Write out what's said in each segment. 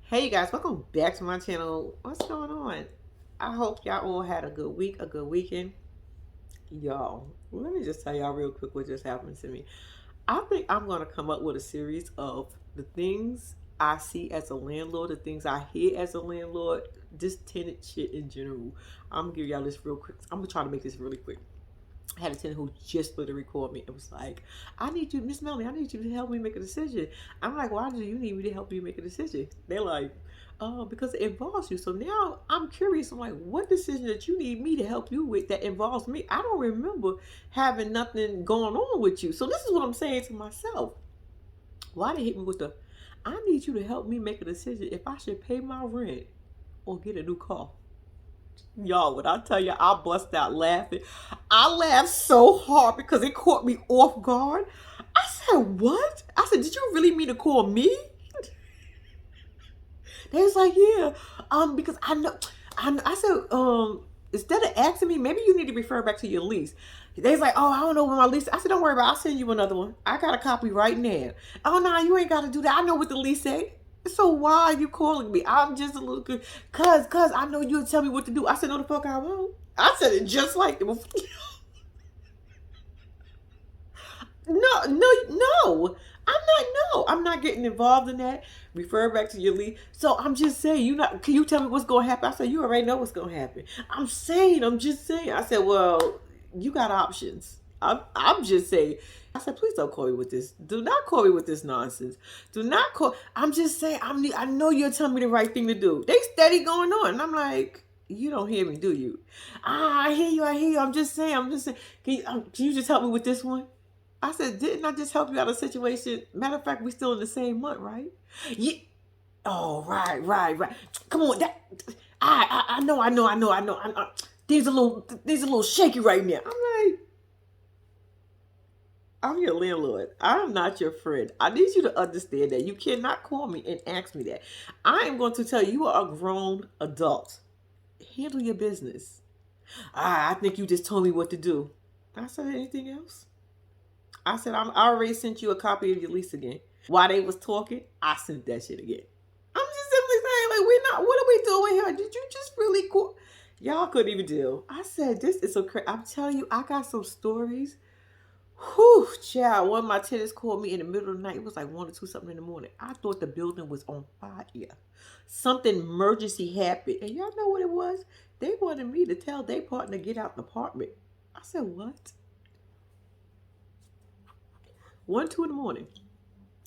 Hey you guys, welcome back to my channel. What's going on? I hope y'all all had a good week, a good weekend. Y'all, let me just tell y'all real quick what just happened to me. I think I'm going to come up with a series of the things I see as a landlord, the things I hear as a landlord, just tenant shit in general. I'm going to give y'all this real quick. I'm going to try to make this really quick. I had a tenant who just literally called me. It was like, I need you, Miss Melanie, I need you to help me make a decision. I'm like, why do you need me to help you make a decision? They're like, oh, because it involves you. So now I'm curious. I'm like, what decision that you need me to help you with that involves me? I don't remember having nothing going on with you. So this is what I'm saying to myself. Why they hit me with the, I need you to help me make a decision if I should pay my rent or get a new car. Y'all, when I tell you I bust out laughing, I laughed so hard because it caught me off guard. I said, what? I said, did you really mean to call me? They was like, yeah, because I said, instead of asking me, maybe you need to refer back to your lease. They was like, oh, I don't know what my lease. I said, don't worry about it. I'll send you another one. I got a copy right now. Oh, no, you ain't got to do that. I know what the lease say. So why are you calling me? I'm just a little good, cause I know you'll tell me what to do. I said, no, the fuck I won't. I said it just like it. No, no, no. I'm not getting involved in that. Refer back to your lead. So I'm just saying, can you tell me what's gonna happen? I said, you already know what's gonna happen. I'm just saying. I said, well, you got options. I'm just saying. I said, please don't call me with this. Do not call me with this nonsense. Do not call. I'm just saying. I know you're telling me the right thing to do. They steady going on, and I'm like, you don't hear me, do you? I hear you. I hear you. I'm just saying. Can you just help me with this one? I said, didn't I just help you out of a situation? Matter of fact, we still in the same month, right? Yeah. Oh, right. Come on, I know. Things a little shaky right now. I'm like, I'm your landlord. I'm not your friend. I need you to understand that. You cannot call me and ask me that. I am going to tell you, you are a grown adult. Handle your business. I think you just told me what to do. I said anything else? I said, I already sent you a copy of your lease again. While they was talking, I sent that shit again. I'm just simply saying, like, what are we doing here? Did you just really call? Y'all couldn't even deal. I said, this is so crazy. I'm telling you, I got some stories. Whew, child. One of my tenants called me in the middle of the night. It was like 1 or 2 something in the morning. I thought the building was on fire. Something emergency happened. And y'all know what it was? They wanted me to tell their partner to get out the apartment. I said, what? 1, 2 in the morning.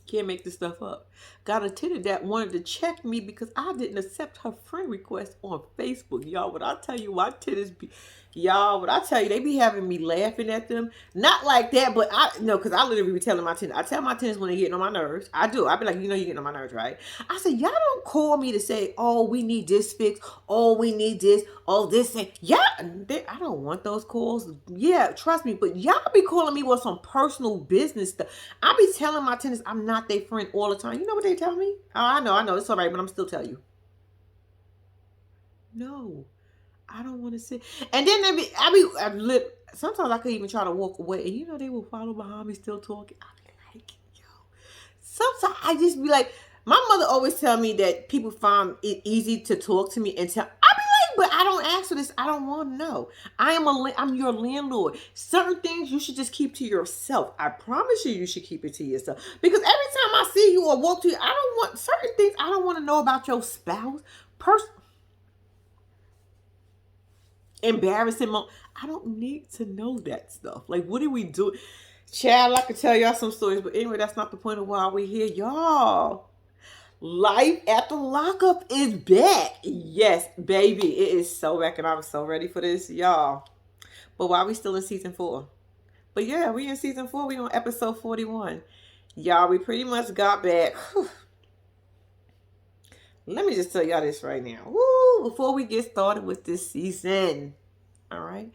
Can't make this stuff up. Got a tenant that wanted to check me because I didn't accept her friend request on Facebook. Y'all, what I tell you, my tenants be, y'all, what I tell you, they be having me laughing at them. Not like that, but because I literally be telling my tenants. I tell my tenants when they're getting on my nerves. I do. I be like, you're getting on my nerves, right? I said, y'all don't call me to say, oh, we need this fixed. Oh, we need this. Oh, this thing. Yeah, I don't want those calls. Yeah, trust me. But y'all be calling me with some personal business stuff. I be telling my tenants I'm not their friend all the time. You know what they tell me? Oh, I know. It's all right, but I'm still tell you. No, I don't want to sit. And then sometimes I could even try to walk away, and they will follow behind me, still talking. I be like, yo. Sometimes I just be like, my mother always tell me that people find it easy to talk to me and tell. I be like, but I don't ask for this. I don't want to know. I'm your landlord. Certain things you should just keep to yourself. I promise you should keep it to yourself. Because every time I see you or walk to you, I don't want certain things. I don't want to know about your spouse. Embarrassing moment. I don't need to know that stuff. Like, what are we doing? Chad, I could tell y'all some stories, but anyway, that's not the point of why we're here, y'all. Life after lockup is back. Yes, baby, it is so back, and I'm so ready for this, y'all. But why we still in season 4? But yeah, we in season 4. We on episode 41. Y'all, we pretty much got back. Whew. Let me just tell y'all this right now. Woo! Before we get started with this season. All right.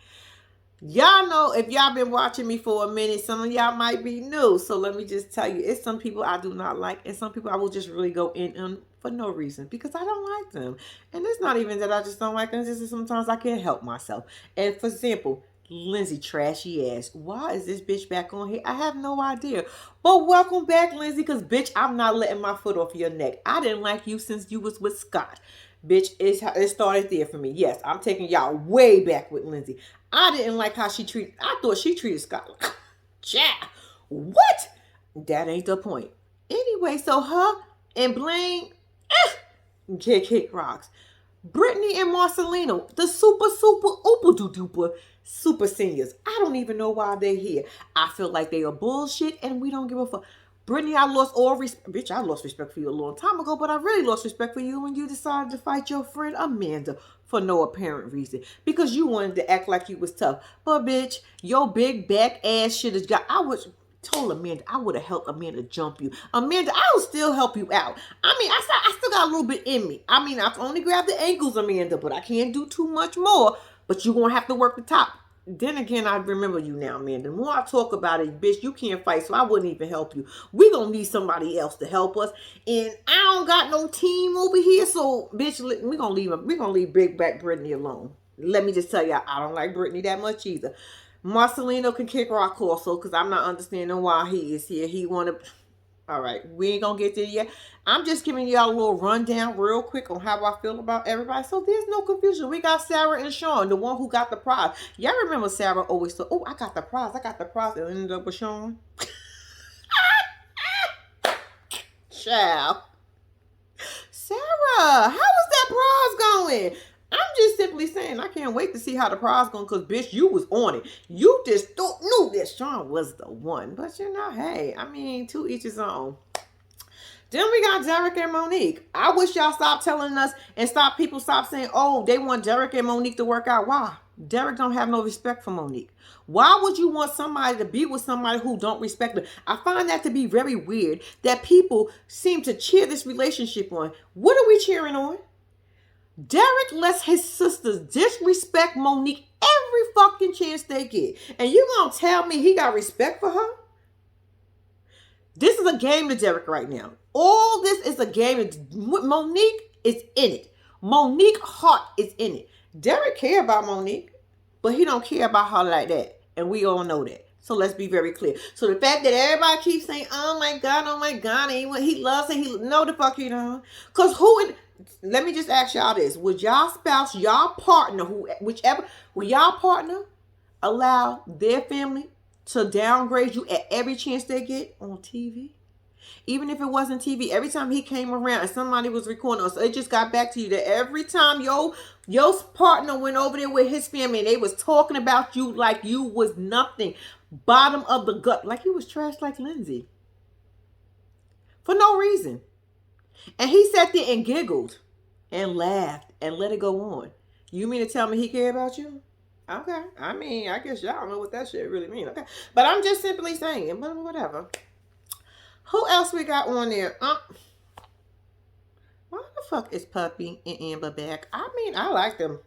Y'all know, if y'all been watching me for a minute, some of y'all might be new. So let me just tell you, it's some people I do not like, and some people I will just really go in on for no reason because I don't like them. And it's not even that I just don't like them. It's just sometimes I can't help myself. And for example, Lindsay, trashy ass. Why is this bitch back on here? I have no idea. But welcome back, Lindsay, because bitch, I'm not letting my foot off your neck. I didn't like you since you was with Scott. Bitch, it started there for me. Yes, I'm taking y'all way back with Lindsay. I didn't like how she treated, I thought she treated Scott. Yeah. What? That ain't the point. Anyway, so her and Blaine, kick rocks. Brittany and Marcelino, the super duper super seniors. I don't even know why they're here. I feel like they are bullshit and we don't give a fuck. Brittany, I lost all respect. Bitch, I lost respect for you a long time ago, but I really lost respect for you when you decided to fight your friend Amanda for no apparent reason. Because you wanted to act like you was tough. But bitch, your big back ass shit is got. I was told Amanda I would have helped Amanda jump you. Amanda, I will still help you out. I mean, I still got a little bit in me. I mean, I can only grab the ankles, Amanda, but I can't do too much more. But you're going to have to work the top. Then again, I remember you now, man. The more I talk about it, bitch, you can't fight, so I wouldn't even help you. We gonna need somebody else to help us, and I don't got no team over here, so bitch, we gonna leave him. We gonna leave Big Back Brittany alone. Let me just tell you, I don't like Brittany that much either. Marcelino can kick rock also, because I'm not understanding why he is here. He wanna. All right, we ain't gonna get there yet. I'm just giving y'all a little rundown real quick on how I feel about everybody. So there's no confusion. We got Sarah and Sean, the one who got the prize. Y'all remember Sarah always said, oh, I got the prize. And ended up with Sean. Child. Sarah, how is that prize going? I'm just simply saying I can't wait to see how the prize going because, bitch, you was on it. You just knew that Sean was the one. But, you know, hey, I mean, to each his own. Then we got Derek and Monique. I wish y'all stop telling us and people stop saying, oh, they want Derek and Monique to work out. Why? Derek don't have no respect for Monique. Why would you want somebody to be with somebody who don't respect her? I find that to be very weird that people seem to cheer this relationship on. What are we cheering on? Derek lets his sisters disrespect Monique every fucking chance they get. And you gonna tell me he got respect for her? This is a game to Derek right now. All this is a game. Monique is in it. Monique's heart is in it. Derek care about Monique, but he don't care about her like that. And we all know that. So let's be very clear. So the fact that everybody keeps saying, oh my God, he loves it. No, the fuck he don't. Because let me just ask y'all this. Would y'all spouse, y'all partner, will y'all partner allow their family to downgrade you at every chance they get on TV? Even if it wasn't TV, every time he came around and somebody was recording us, it just got back to you that every time your partner went over there with his family and they was talking about you like you was nothing, bottom of the gut, like you was trash like Lindsay. For no reason. And he sat there and giggled and laughed and let it go on. You mean to tell me he cared about you? Okay. I mean, I guess y'all don't know what that shit really mean. Okay. But I'm just simply saying, but whatever. Who else we got on there? Why the fuck is Puppy and Amber back? I mean, I like them.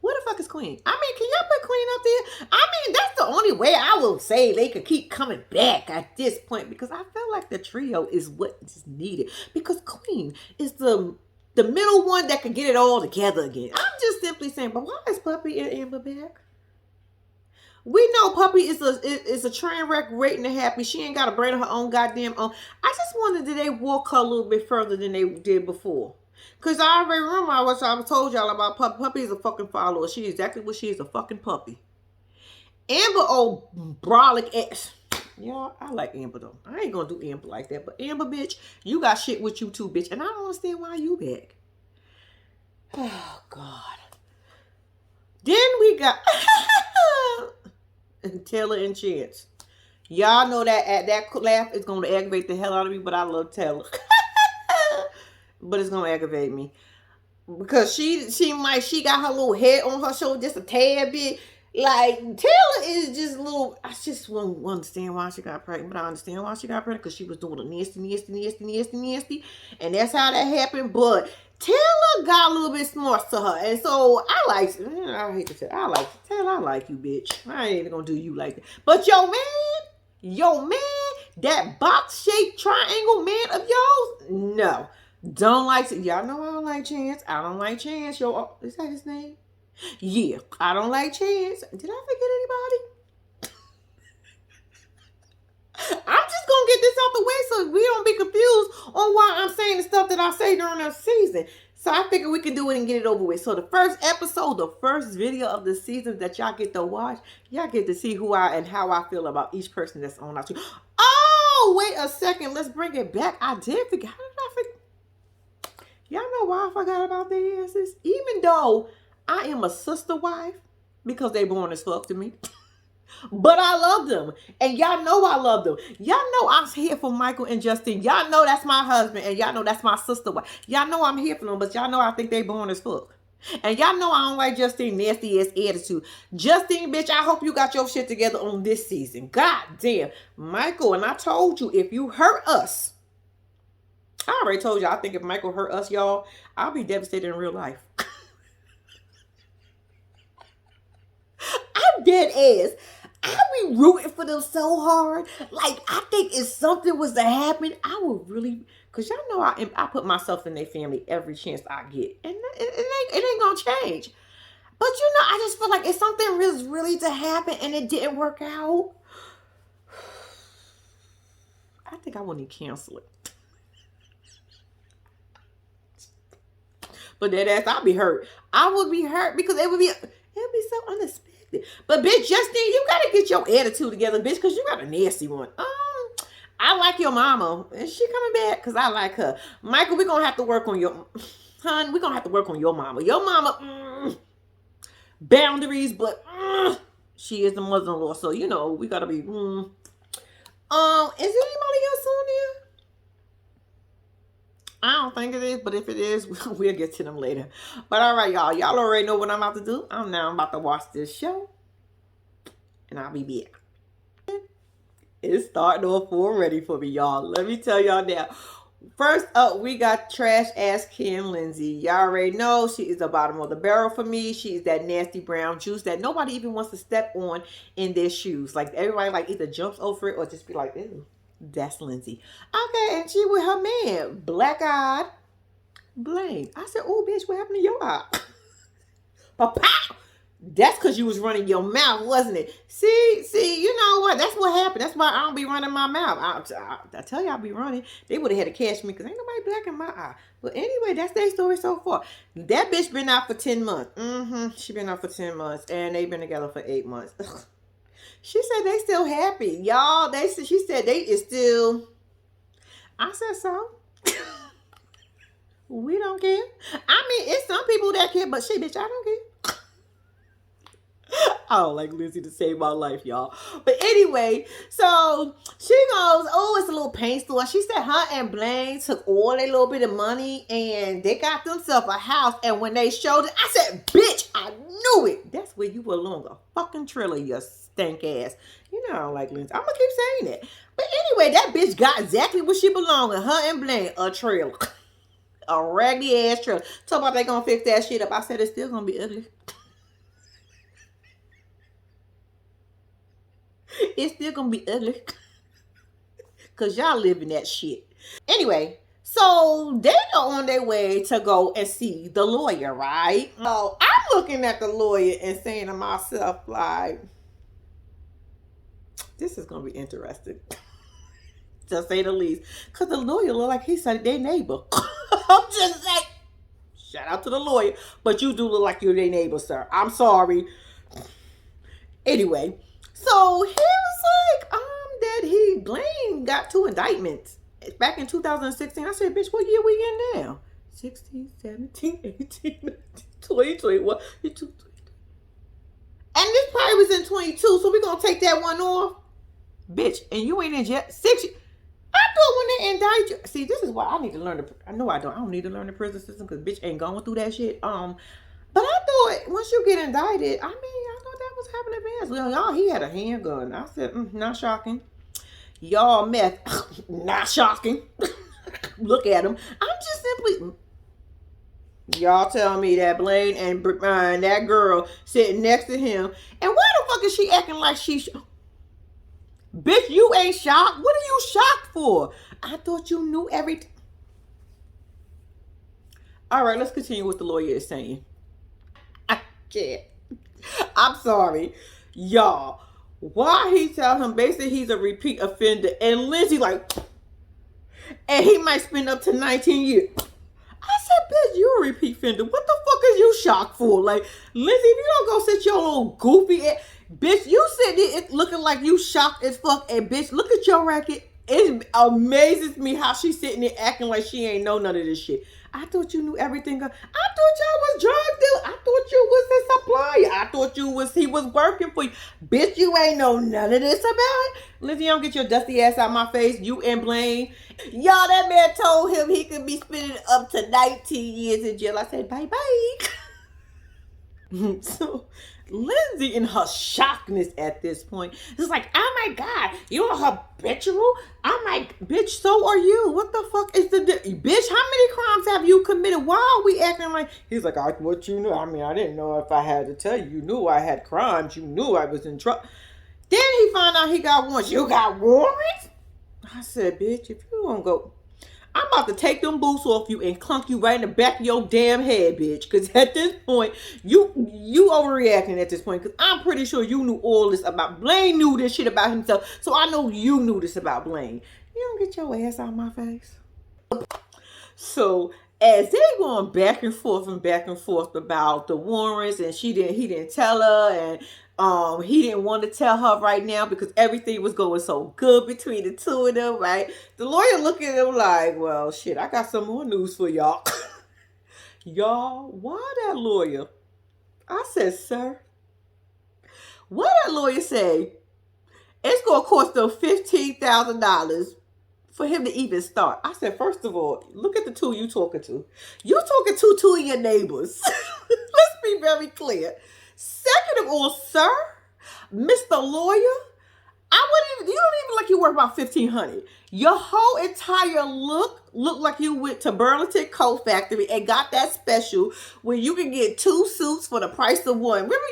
Where the fuck is Queen? I mean, can y'all put Queen up there? I mean, that's the only way I will say they could keep coming back at this point because I feel like the trio is what is needed because Queen is the middle one that can get it all together again. I'm just simply saying, but why is Puppy and Amber back? We know Puppy is a train wreck waiting to happen. She ain't got a brain of her own goddamn own. I just wondered, did they walk her a little bit further than they did before? Because I already remember I told y'all about Puppy. Puppy is a fucking follower. She is exactly what she is, a fucking puppy. Amber, old brolic ass. Yeah, I like Amber though. I ain't gonna do Amber like that. But Amber, bitch, you got shit with you too, bitch. And I don't understand why you back. Oh, God. Then we got Taylor and Chance. Y'all know that laugh is going to aggravate the hell out of me, but I love Taylor. But it's going to aggravate me. Because she got her little head on her shoulder just a tad bit. Like, Taylor is just a little, I just won't understand why she got pregnant, but I understand why she got pregnant because she was doing a nasty. And that's how that happened. But Taylor got a little bit smart to her. And so I hate to say, Taylor, I like you, bitch. I ain't even gonna do you like that. But yo man, that box-shaped triangle man of yours, no. Don't like, y'all know I don't like Chance. I don't like Chance. Yo, is that his name? Yeah, I don't like Chance. Did I forget anybody? I'm just gonna get this out the way so we don't be confused on why I'm saying the stuff that I say during the season. So I figure we can do it and get it over with. So the first episode, the first video of the season that y'all get to watch, y'all get to see who I and how I feel about each person that's on our show. Oh, wait a second. Let's bring it back. I did forget. How did I forget? Y'all know why I forgot about their asses? Even though I am a sister wife, because they born as fuck to me. But I love them. And y'all know I love them. Y'all know I'm here for Michael and Justine. Y'all know that's my husband. And y'all know that's my sister. Y'all know I'm here for them. But y'all know I think they born as fuck. And y'all know I don't like Justine nasty ass attitude. Justine, bitch, I hope you got your shit together on this season. God damn. Michael, and I told you, if you hurt us, I already told you, I think if Michael hurt us, y'all, I'll be devastated in real life. I'm dead ass. I be rooting for them so hard. Like, I think if something was to happen, I would really, because y'all know I put myself in their family every chance I get. And it ain't going to change. But, you know, I just feel like if something was really to happen and it didn't work out, I think I wouldn't cancel it. But that ass, I'd be hurt. I would be hurt because it would be so unexpected. But bitch, Justine, you gotta get your attitude together, bitch, because you got a nasty one. I like your mama. Is she coming back? Because I like her. Michael, we're gonna have to work on your we're gonna have to work on your mama. Your mama, boundaries, but she is the mother-in-law. So, you know, we gotta be. Is there anybody else on there? I don't think it is, but if it is, we'll get to them later. But all right, y'all. Y'all already know what I'm about to do. I'm about to watch this show. And I'll be back. It's starting off already for me, y'all. Let me tell y'all now. First up, we got trash ass Kim Lindsay. Y'all already know she is the bottom of the barrel for me. She's that nasty brown juice that nobody even wants to step on in their shoes. Like, everybody like either jumps over it or just be like, ew. That's Lindsay. Okay, and she with her man, black-eyed Blaine. I said, oh, bitch, what happened to your eye? Papa! That's because you was running your mouth, wasn't it? See, you know what? That's what happened. That's why I don't be running my mouth. I tell you I be running. They would have had to catch me because ain't nobody black in my eye. But anyway, that's their story so far. That bitch been out for 10 months. She been out for 10 months. And they been together for 8 months. She said they still happy. Y'all, she said they is still. I said so. We don't care. I mean, it's some people that care, but shit, bitch, I don't care. I don't like Lindsay to save my life, y'all. But anyway, so she goes, oh, it's a little paint store. She said her and Blaine took all their little bit of money and they got themselves a house. And when they showed it, I said, bitch, I knew it. That's where you belong. A fucking trailer, you stank ass. You know I don't like Lindsay. I'm going to keep saying it. But anyway, that bitch got exactly what she belonged. Her and Blaine, a trailer. A raggedy ass trailer. Talk about they going to fix that shit up. I said it's still going to be ugly. It's still gonna be ugly. Cause y'all live in that shit. Anyway, so they are on their way to go and see the lawyer, right? So I'm looking at the lawyer and saying to myself, like, this is gonna be interesting. To say the least. Cause the lawyer look like he's their neighbor. I'm just like, shout out to the lawyer. But you do look like you're their neighbor, sir. I'm sorry. Anyway. So he was like, that Blaine got 2 indictments back in 2016. I said, bitch, what year we in now? 16, 17, 18, 19, 20, 21. And this probably was in 22, so we're going to take that one off. Bitch, and you ain't in jail 6 years. I thought when they indict you. See, this is why I need to learn I don't need to learn the prison system because bitch ain't going through that shit. But I thought once you get indicted, I thought that was happening advance. Well, y'all, he had a handgun. I said, not shocking. Y'all meth, not shocking. Look at him. I'm just simply. Y'all tell me that Blaine and that girl sitting next to him. And why the fuck is she acting like she's. Bitch, you ain't shocked? What are you shocked for? I thought you knew everything. All right, let's continue what the lawyer is saying. can't. I'm sorry. Y'all. Why he tell him basically he's a repeat offender and Lindsay like, and he might spend up to 19 years. I said, bitch, you a repeat offender. What the fuck is you shocked for? Like, Lindsay, if you don't go sit your little goofy ass, bitch, you sitting there looking like you shocked as fuck. And bitch, look at your record. It amazes me how she's sitting there acting like she ain't know none of this shit. I thought you knew everything. I thought y'all was drug dealers. I thought you was his supplier. I thought he was working for you. Bitch, you ain't know none of this about it. Lindsay, don't get your dusty ass out my face. You and Blaine. Y'all, that man told him he could be spending up to 19 years in jail. I said, bye-bye. So, Lindsay in her shockness at this point is like, oh my God, you a habitual? I'm like, bitch, so are you. What the fuck is the bitch, how many crimes have you committed? Why are we acting like, he's like, what you knew? I mean, I didn't know if I had to tell you. You knew I had crimes. You knew I was in trouble. Then he found out he got warrants. You got warrants? I said, bitch, if you don't go, I'm about to take them boots off you and clunk you right in the back of your damn head, bitch. Because at this point, you overreacting at this point. Because I'm pretty sure you knew all this about Blaine. Knew this shit about himself. So I know you knew this about Blaine. You don't get your ass out of my face. So as they going back and forth about the warrants, and he didn't tell her, and he didn't want to tell her right now because everything was going so good between the two of them, right? The lawyer looking at him like, well, shit, I got some more news for y'all. Y'all, why that lawyer? I said, sir, what that lawyer say? It's going to cost them $15,000 for him to even start. I said, first of all, look at the two you talking to. You talking to two of your neighbors. Let's be very clear. Second of all, sir, Mr. Lawyer, you don't even like you worth about $1,500. Your whole entire looked like you went to Burlington Coat Factory and got that special where you can get 2 suits for the price of one. Remember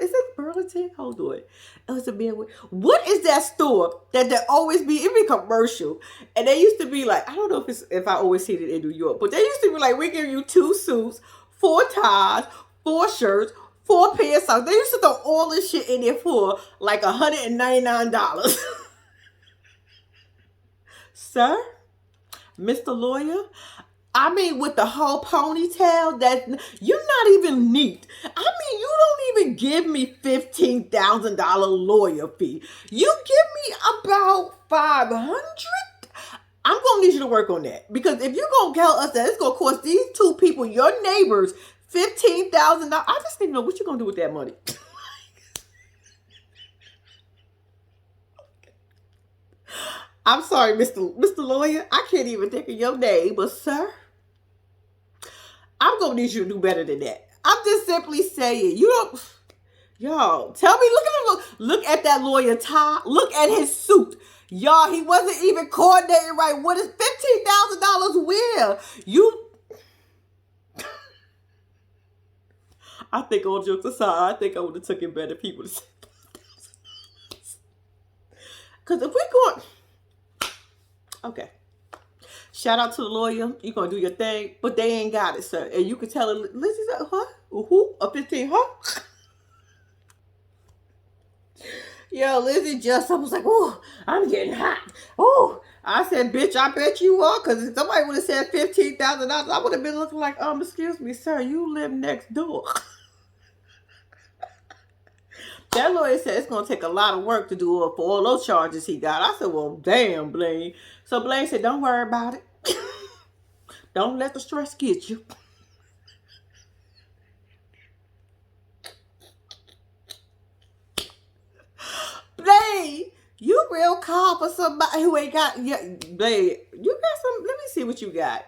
is it Burlington? Hold on. Oh, it's a bad word. What is that store that there always be? It be commercial, and they used to be like, I don't know if I always see it in New York, but they used to be like, we give you 2 suits, 4 ties, 4 shirts, 4 pairs of socks. They used to throw all this shit in there for like $199. Sir, Mr. Lawyer, I mean, with the whole ponytail, that you're not even neat. I mean, you don't even give me $15,000 lawyer fee. You give me about $500. I'm gonna need you to work on that, because if you're gonna tell us that it's gonna cost these 2 people, your neighbors, $15,000, I just need to know what you're gonna do with that money. I'm sorry, Mr. Lawyer. I can't even think of your name, but sir, I'm gonna need you to do better than that. I'm just simply saying, you don't, y'all, tell me, look at that lawyer tie, look at his suit. Y'all, he wasn't even coordinating right. What is $15,000 where? I think all jokes aside, I think I would have taken better people to say $5,000. Because if we're going, okay. Shout out to the lawyer. You're going to do your thing, but they ain't got it, sir. And you can tell her, Lizzie's like, huh? Who? A 15, huh? Yo, Lizzie I was like, oh, I'm getting hot. Oh, I said, bitch, I bet you are. Because if somebody would have said $15,000, I would have been looking like, excuse me, sir, you live next door. That lawyer said it's going to take a lot of work to do for all those charges he got. I said, well, damn, Blaine. So Blaine said, don't worry about it. Don't let the stress get you. Blaine, you real calm for somebody who ain't got, Blaine, you got some, let me see what you got.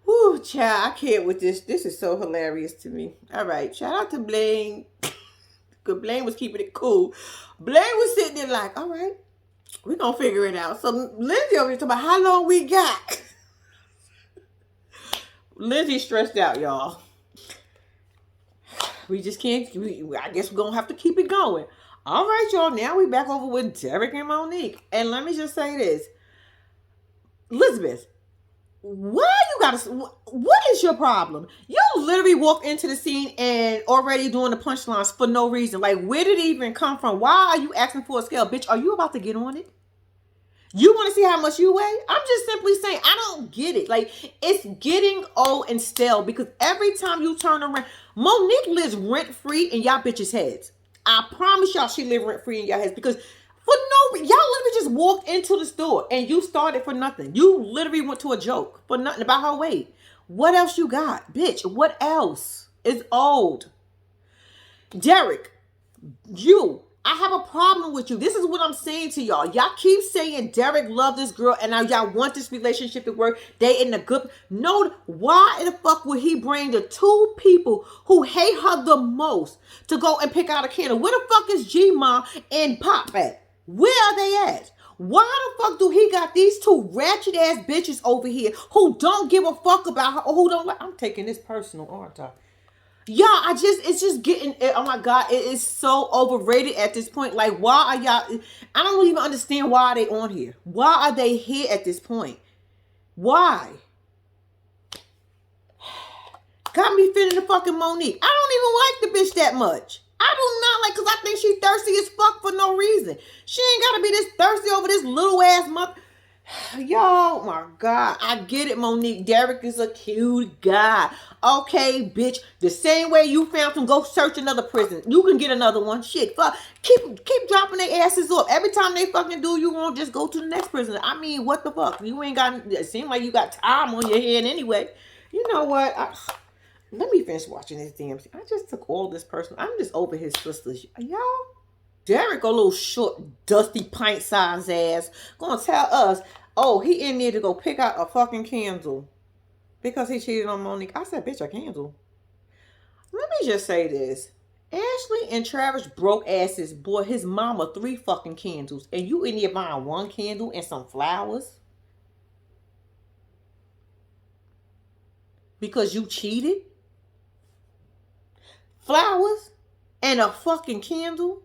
Whoo, child, I can't with this. This is so hilarious to me. All right, shout out to Blaine. Because Blaine was keeping it cool. Blaine was sitting there like, all right, we're going to figure it out. So Lindsay over here talking about how long we got. Lindsay stressed out, y'all. We just can't, I guess we're going to have to keep it going. All right, y'all, now we back over with Derek and Monique. And let me just say this. Elizabeth, Why you gotta? What is your problem? You literally walked into the scene and already doing the punchlines for no reason. Like, where did it even come from? Why are you asking for a scale, bitch? Are you about to get on it? You want to see how much you weigh? I'm just simply saying, I don't get it. Like, it's getting old and stale because every time you turn around, Monique lives rent free in y'all bitches' heads. I promise y'all she live rent free in y'all heads because for no reason, y'all literally just walked into the store and you started for nothing. You literally went to a joke for nothing about her weight. What else you got? Bitch, what else? It's old. Derek, I have a problem with you. This is what I'm saying to y'all. Y'all keep saying Derek loved this girl and now y'all want this relationship to work. They in the good. No, why in the fuck would he bring the two people who hate her the most to go and pick out a candle? Where the fuck is G-Ma and Pop at? Where are they at? Why the fuck do he got these two ratchet ass bitches over here who don't give a fuck about her or who don't like? I'm taking this personal, aren't I? Yeah, it's just getting, oh my God, it is so overrated at this point. Like, why are y'all, I don't even understand why they on here. Why are they here at this point? Why? Got me feeling the fucking Monique. I don't even like the bitch that much. I do not like, because I think she thirsty as fuck for no reason. She ain't got to be this thirsty over this little ass mother. Yo, my God. I get it, Monique. Derek is a cute guy. Okay, bitch. The same way you found him, go search another prison. You can get another one. Shit, fuck. Keep dropping their asses up. Every time they fucking do you wrong, just go to the next prison. I mean, what the fuck? You ain't got, it seems like you got time on your head anyway. You know what? Let me finish watching this damn thing. I just took all this personal. I'm just over his sisters. Y'all. Derek, a little short, dusty, pint-sized ass, gonna tell us, oh, he in there to go pick out a fucking candle because he cheated on Monique. I said, bitch, a candle. Let me just say this. Ashley and Travis broke asses bought his mama 3 fucking candles, and you in there buying 1 candle and some flowers because you cheated? Flowers and a fucking candle?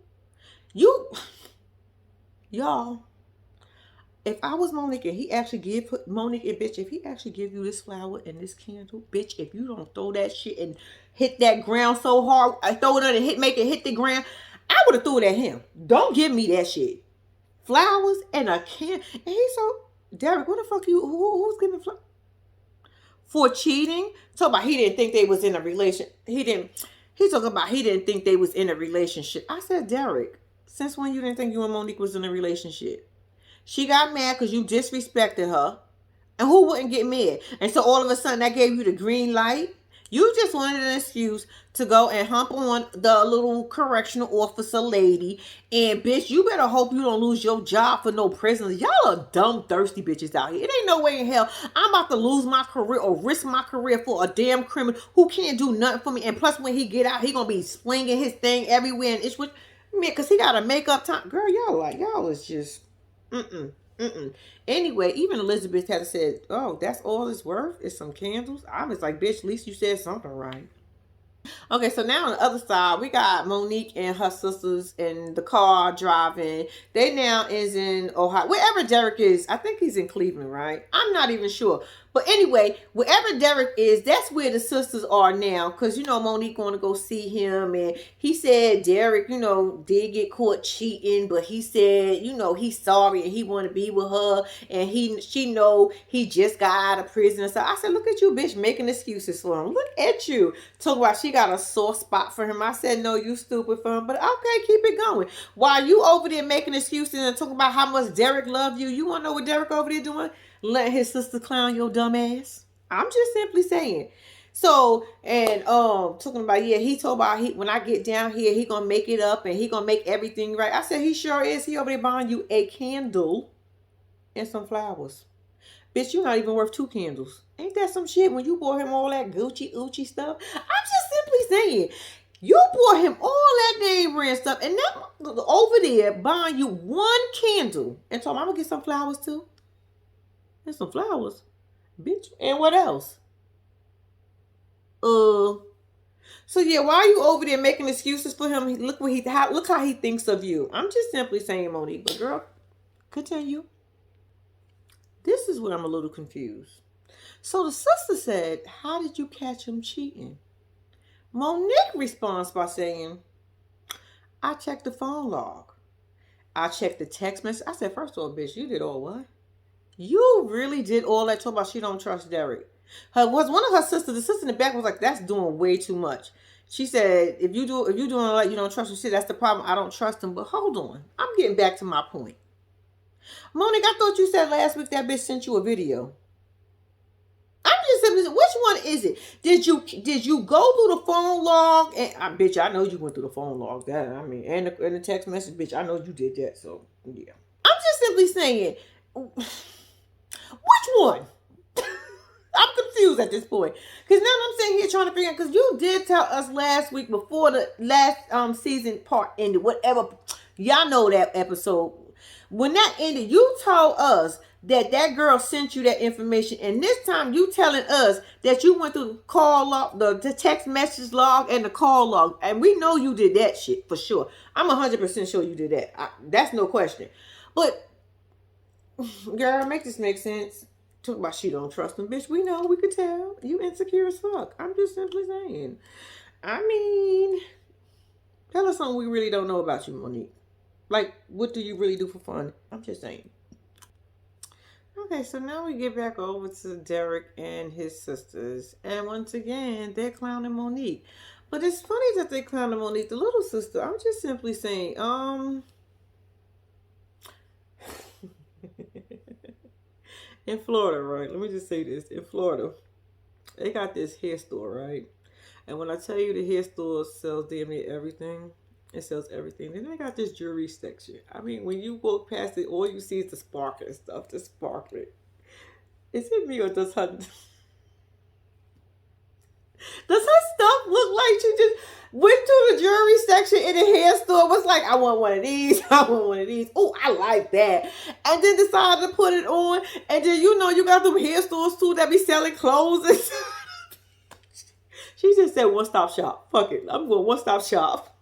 Y'all, if I was Monique and he actually give Monique and bitch, if he actually give you this flower and this candle, bitch, if you don't throw that shit and hit that ground so hard, I throw it on and make it hit the ground, I would have threw it at him. Don't give me that shit. Flowers and a can, and he's so Derek. What the fuck who's giving flowers for cheating? Talk about he didn't think they was in a relation. He talking about he didn't think they was in a relationship. I said, Derek, since when you didn't think you and Monique was in a relationship? She got mad because you disrespected her. And who wouldn't get mad? And so all of a sudden that gave you the green light. You just wanted an excuse to go and hump on the little correctional officer lady. And bitch, you better hope you don't lose your job for no prisoners. Y'all are dumb, thirsty bitches out here. It ain't no way in hell I'm about to lose my career or risk my career for a damn criminal who can't do nothing for me. And plus when he get out, he gonna be slinging his thing everywhere. And it's with me because he got a makeup time. Girl, y'all is just, Anyway, even Elizabeth had said, oh, that's all it's worth is some candles. I was like, bitch, at least you said something right. Okay, so now on the other side, we got Monique and her sisters in the car driving. They now is in Ohio. Wherever Derek is, I think he's in Cleveland, right? I'm not even sure. But anyway, wherever Derek is, that's where the sisters are now. Because, Monique going to go see him. And he said Derek, did get caught cheating. But he said, he's sorry and he want to be with her. And she know he just got out of prison. So I said, look at you, bitch, making excuses for him. Look at you. Talk about she got a sore spot for him. I said, no, you stupid for him. But okay, keep it going. While you over there making excuses and talking about how much Derek loved you, you want to know what Derek over there doing? Let his sister clown your dumb ass. I'm just simply saying. So, and talking about, he told about when I get down here, he gonna make it up and he gonna make everything right. I said, he sure is. He over there buying you a candle and some flowers. Bitch, you're not even worth 2 candles. Ain't that some shit when you bought him all that Gucci Uchi stuff? I'm just simply saying, you bought him all that name brand stuff and that over there buying you 1 candle and told him, I'm gonna get some flowers too. And some flowers, bitch. And what else? So yeah, why are you over there making excuses for him? Look how he thinks of you. I'm just simply saying, Monique, but girl, continue. This is where I'm a little confused. So the sister said, "How did you catch him cheating?" Monique responds by saying, "I checked the phone log. I checked the text message." I said, "First of all, bitch, you did all what? You really did all that talk about she don't trust Derek." Her was one of her sisters. The sister in the back was like, "That's doing way too much." She said, if you doing all that, you don't trust him. Shit, that's the problem. I don't trust him." But hold on, I'm getting back to my point. Monique, I thought you said last week that bitch sent you a video. I'm just simply, which one is it? Did you go through the phone log? And bitch, I know you went through the phone log. That I mean, and the text message, bitch, I know you did that. So yeah, I'm just simply saying, which one? I'm confused at this point because now I'm sitting here trying to figure out, because you did tell us last week before the last season part ended, whatever, y'all know that episode when that ended, you told us that that girl sent you that information, and this time you telling us that you went through the call log, the text message log, and the call log, and we know you did that shit for sure. I'm 100% sure you did that. That's no question. But girl, make this make sense. Talk about she don't trust him, bitch. We know, we could tell you insecure as fuck. I'm just simply saying. I mean, tell us something we really don't know about you, Monique. Like, what do you really do for fun? I'm just saying. Okay, so now we get back over to Derek and his sisters. And once again, they're clowning Monique. But it's funny that they clowning Monique, the little sister. I'm just simply saying, in Florida, right? Let me just say this. In Florida, they got this hair store, right? And when I tell you the hair store sells damn near everything, it sells everything. Then they got this jewelry section. I mean, when you walk past it, all you see is the sparkling stuff, the sparkling. Is it me or does her stuff look like she just went to the jewelry section in the hair store, was like, "I want one of these, I want one of these. Oh, I like that." And then decided to put it on. And then you got them hair stores too that be selling clothes and she just said one stop shop. Fuck it. I'm going one stop shop.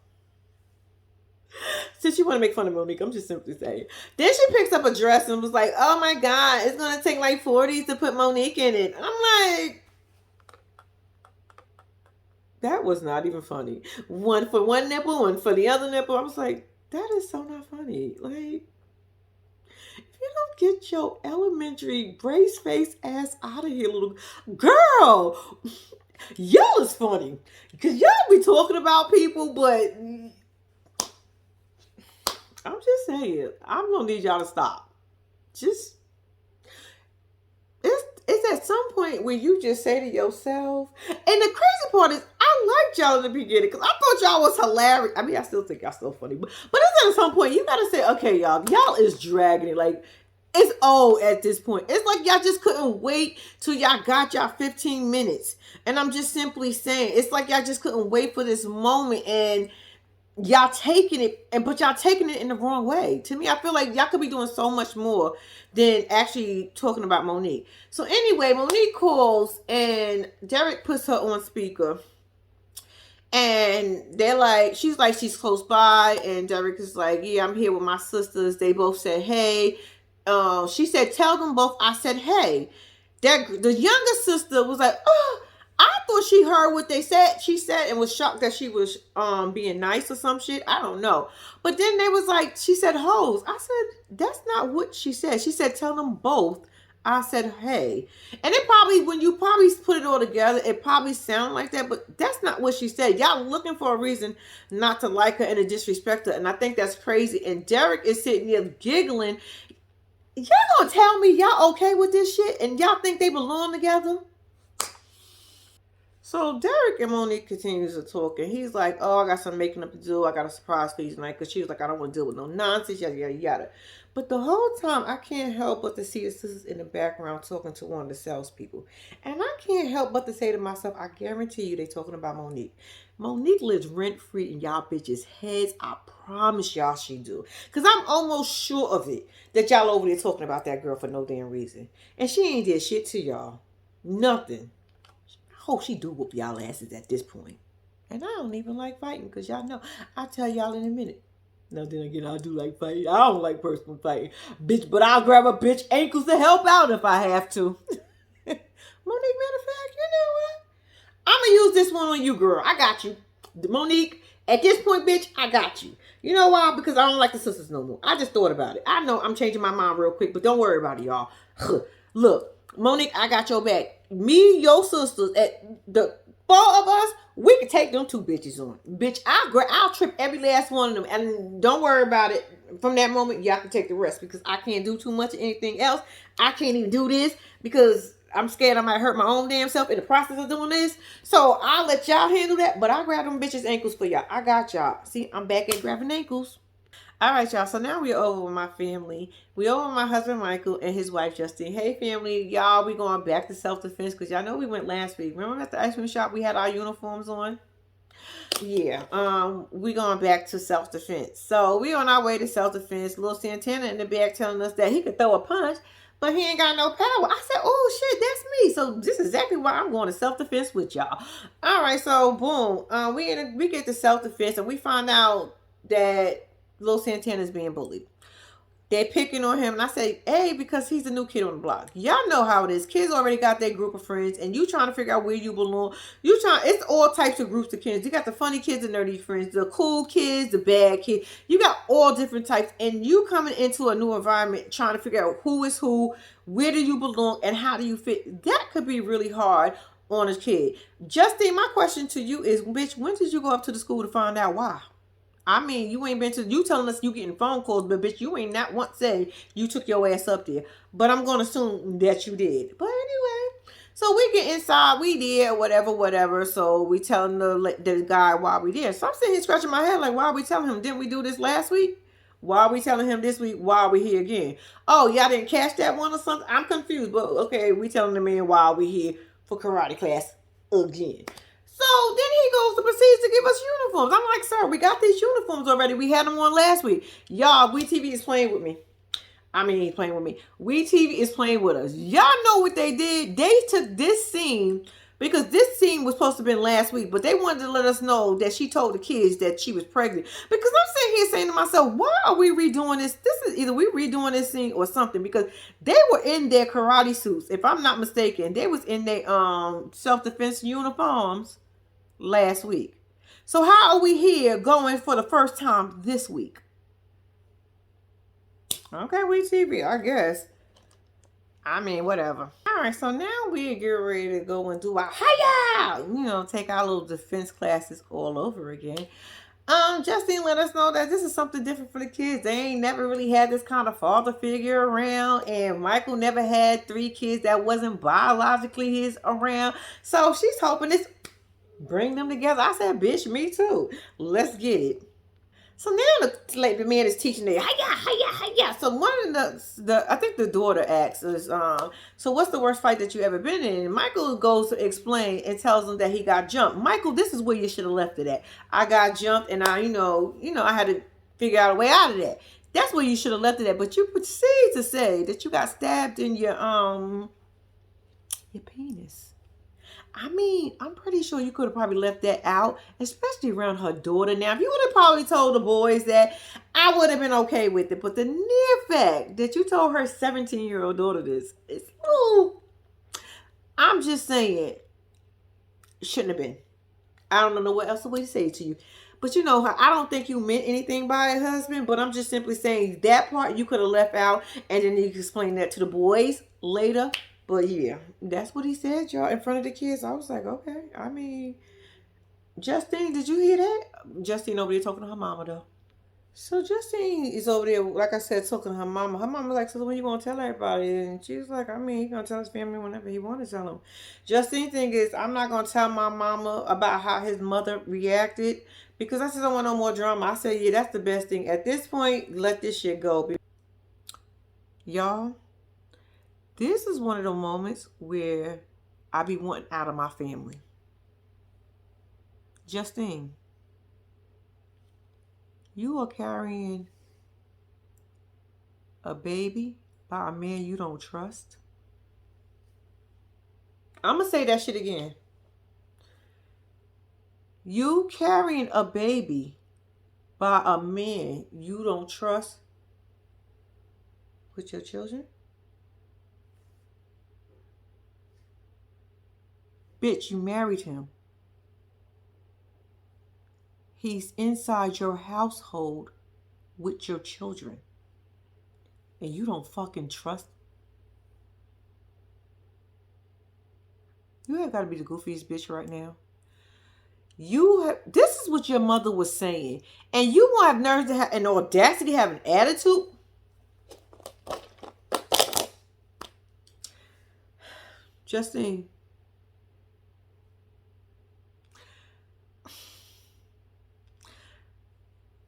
Since you want to make fun of Monique, I'm just simply saying. Then she picks up a dress and was like, "Oh my God, it's going to take like 40s to put Monique in it." I'm like, that was not even funny. One for one nipple, one for the other nipple. I was like, that is so not funny. Like, if you don't get your elementary brace face ass out of here, little girl, y'all is funny. Because y'all be talking about people, but I'm just saying, I'm going to need y'all to stop. Just, it's at some point where you just say to yourself, and the crazy part is, I liked y'all in the beginning because I thought y'all was hilarious. I mean, I still think y'all still funny, but it's at some point you gotta say, okay, y'all is dragging it. Like, it's old at this point. It's like y'all just couldn't wait till y'all got y'all 15 minutes. And I'm just simply saying, it's like y'all just couldn't wait for this moment, and y'all taking it, but y'all taking it in the wrong way. To me, I feel like y'all could be doing so much more than actually talking about Monique. So anyway, Monique calls and Derek puts her on speaker, and she's like, she's close by, and Derek is like, "Yeah, I'm here with my sisters." They both said, "Hey." She said, "Tell them both I said, hey." The younger sister was like, "Oh, I thought she heard what they said." She said, and was shocked that she was being nice or some shit. I don't know. But then they was like, she said hoes. I said, that's not what she said. She said, "Tell them both I said, hey." And it probably, when you probably put it all together, it probably sounded like that, but that's not what she said. Y'all looking for a reason not to like her and to disrespect her. And I think that's crazy. And Derek is sitting there giggling. Y'all gonna tell me y'all okay with this shit and y'all think they belong together? So Derek and Monique continues to talk, and he's like, "Oh, I got some making up to do. I got a surprise for you tonight." Because she was like, "I don't want to deal with no nonsense, yada, yada, yada." But the whole time, I can't help but to see the sisters in the background talking to one of the salespeople. And I can't help but to say to myself, I guarantee you they talking about Monique. Monique lives rent-free in y'all bitches' heads. I promise y'all she do. Because I'm almost sure of it that y'all over there talking about that girl for no damn reason. And she ain't did shit to y'all. Nothing. I hope she do whoop y'all asses at this point. And I don't even like fighting because y'all know. I'll tell y'all in a minute. Now then again, I do like fighting. I don't like personal fighting. Bitch, but I'll grab a bitch ankles to help out if I have to. Monique, matter of fact, you know what? I'm gonna use this one on you, girl. I got you. Monique, at this point, bitch, I got you. You know why? Because I don't like the sisters no more. I just thought about it. I know I'm changing my mind real quick, but don't worry about it, y'all. Look, Monique, I got your back. Me, your sisters, at the four of us, we can take them two bitches on. Bitch, I'll trip every last one of them. And don't worry about it. From that moment, y'all can take the rest because I can't do too much of anything else. I can't even do this because I'm scared I might hurt my own damn self in the process of doing this. So I'll let y'all handle that. But I'll grab them bitches' ankles for y'all. I got y'all. See, I'm back at grabbing ankles. All right, y'all. So now we're over with my family. We over with my husband Michael and his wife Justine. Hey, family, y'all. We going back to self-defense because y'all know we went last week. Remember at the ice cream shop we had our uniforms on? Yeah. We going back to self-defense. So we on our way to self-defense. Little Santana in the back telling us that he could throw a punch, but he ain't got no power. I said, oh shit, that's me. So this is exactly why I'm going to self-defense with y'all. All right, so boom. We get to self-defense and we find out that Little Santana is being bullied. They picking on him, and I say, hey, because he's a new kid on the block. Y'all know how it is. Kids already got their group of friends, and you trying to figure out where you belong. It's all types of groups of kids. You got the funny kids and nerdy friends, the cool kids, the bad kids. You got all different types, and you coming into a new environment trying to figure out who is who, where do you belong, and how do you fit. That could be really hard on a kid. Justine, my question to you is, bitch, when did you go up to the school to find out why? I mean, you ain't been to, you telling us you getting phone calls, but bitch, you ain't not once said you took your ass up there. But I'm going to assume that you did. But anyway, so we get inside, we did, whatever. So we telling the guy why we did. So I'm sitting here scratching my head like, why are we telling him? Didn't we do this last week? Why are we telling him this week? Why are we here again? Oh, y'all didn't catch that one or something? I'm confused, but okay, we telling the man why we here for karate class again. So then he goes to proceed to give us uniforms. I'm like, sir, we got these uniforms already. We had them on last week. Y'all, WeTV is playing with me. I mean, he's playing with me. WeTV is playing with us. Y'all know what they did? They took this scene, because this scene was supposed to have been last week, but they wanted to let us know that she told the kids that she was pregnant. Because I'm sitting here saying to myself, why are we redoing this? This is either we redoing this scene or something, because they were in their karate suits. If I'm not mistaken, they was in their self-defense uniforms last week. So how are we here going for the first time this week? Okay, WeTV, I guess. I mean, whatever. All right, so now we get ready to go and do our hiya, take our little defense classes all over again. Justine let us know that this is something different for the kids. They ain't never really had this kind of father figure around, and Michael never had 3 kids that wasn't biologically his around. So she's hoping this bring them together. I said, bitch, me too. Let's get it. So now the man is teaching them, hiya. So one of the I think the daughter asks us, so what's the worst fight that you ever been in? And Michael goes to explain and tells them that he got jumped. Michael, this is where you should have left it at. I got jumped, and I had to figure out a way out of that. That's where you should have left it at. But you proceed to say that you got stabbed in your penis. I mean, I'm pretty sure you could have probably left that out, especially around her daughter. Now, if you would have probably told the boys that, I would have been okay with it. But the near fact that you told her 17-year-old daughter this is, I'm just saying, shouldn't have been. I don't know what else the way to say it to you. But I don't think you meant anything by it, husband. But I'm just simply saying that part you could have left out, and then you can explain that to the boys later. But yeah, that's what he said, y'all, in front of the kids. I was like, okay. I mean, Justine, did you hear that? Justine over there talking to her mama, though. So Justine is over there, like I said, talking to her mama. Her mama like, so when you going to tell everybody? And she was like, I mean, he's going to tell his family whenever he want to tell them. Justine thing is, I'm not going to tell my mama about how his mother reacted, because I just don't want no more drama. I said, yeah, that's the best thing. At this point, let this shit go. Y'all, this is one of the moments where I be wanting out of my family. Justine, you are carrying a baby by a man you don't trust. I'm going to say that shit again. You carrying a baby by a man you don't trust with your children? Bitch, you married him. He's inside your household with your children. And you don't fucking trust. You ain't got to be the goofiest bitch right now. This is what your mother was saying. And you want to have nerves to have an audacity to have an attitude? Justine.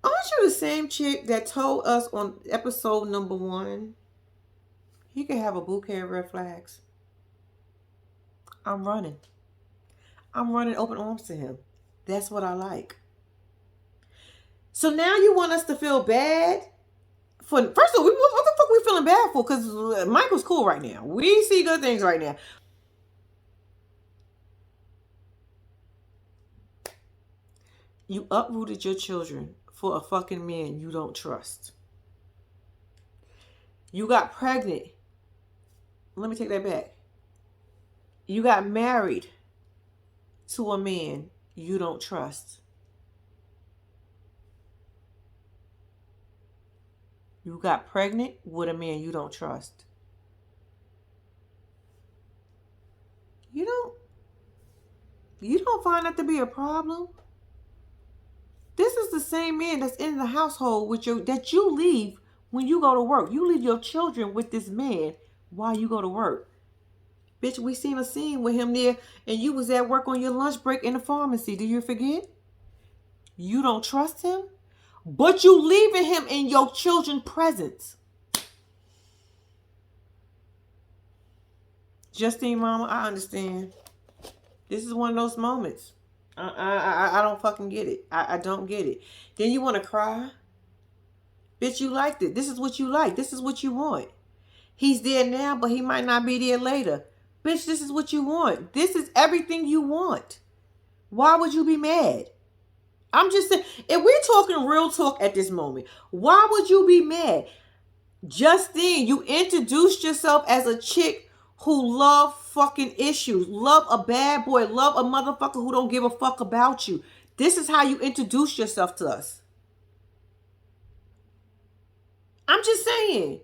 Aren't you the same chick that told us on episode number 1 he could have a bouquet of red flags? I'm running. I'm running open arms to him. That's what I like. So now you want us to feel bad? First of all, what the fuck we feeling bad for? Because Michael's cool right now. We see good things right now. You uprooted your children for a fucking man you don't trust. You got pregnant. Let me take that back. You got married to a man you don't trust. You got pregnant with a man you don't trust. You don't find that to be a problem? This is the same man that's in the household that you leave when you go to work. You leave your children with this man while you go to work. Bitch, we seen a scene with him there and you was at work on your lunch break in the pharmacy. Do you forget? You don't trust him? But you leaving him in your children's presence. Justine, mama, I understand. This is one of those moments. I don't fucking get it. I don't get it. Then you want to cry? Bitch, you liked it. This is what you like. This is what you want. He's there now, but he might not be there later. Bitch, this is what you want. This is everything you want. Why would you be mad? I'm just saying, if we're talking real talk at this moment, why would you be mad? Justine, you introduced yourself as a chick who love fucking issues, love a bad boy, love a motherfucker who don't give a fuck about you. This is how you introduce yourself to us. I'm just saying.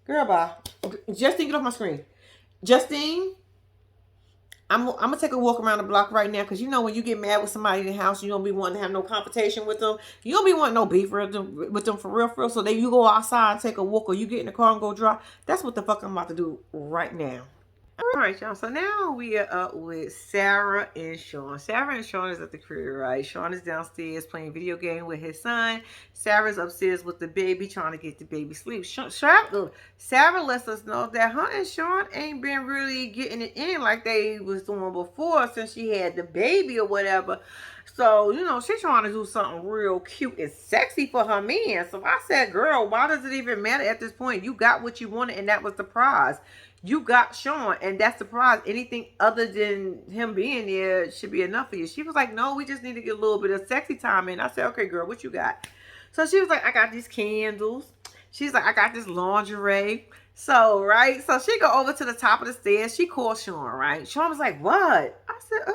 Girl, bye. Justine, get off my screen. Justine, I'm going to take a walk around the block right now because you know when you get mad with somebody in the house, you don't be wanting to have no confrontation with them. You don't be wanting no beef with them for real. So then you go outside and take a walk or you get in the car and go drive. That's what the fuck I'm about to do right now. All right, y'all. So now we are up with Sarah and Sean. Sarah and Sean is at the crib, right? Sean is downstairs playing video game with his son. Sarah's upstairs with the baby, trying to get the baby sleep. Sarah lets us know that her and Sean ain't been really getting it in like they was doing before since she had the baby or whatever. So, you know, she's trying to do something real cute and sexy for her man. So I said, girl, why does it even matter at this point? You got what you wanted, and that was the prize. You got Sean, and that's the prize. Anything other than him being there should be enough for you. She was like, no, we just need to get a little bit of sexy time in. I said, okay, girl, what you got? So she was like, I got these candles. She's like, I got this lingerie. So, right? So she go over to the top of the stairs. She called Sean, right? Sean was like, what? I said,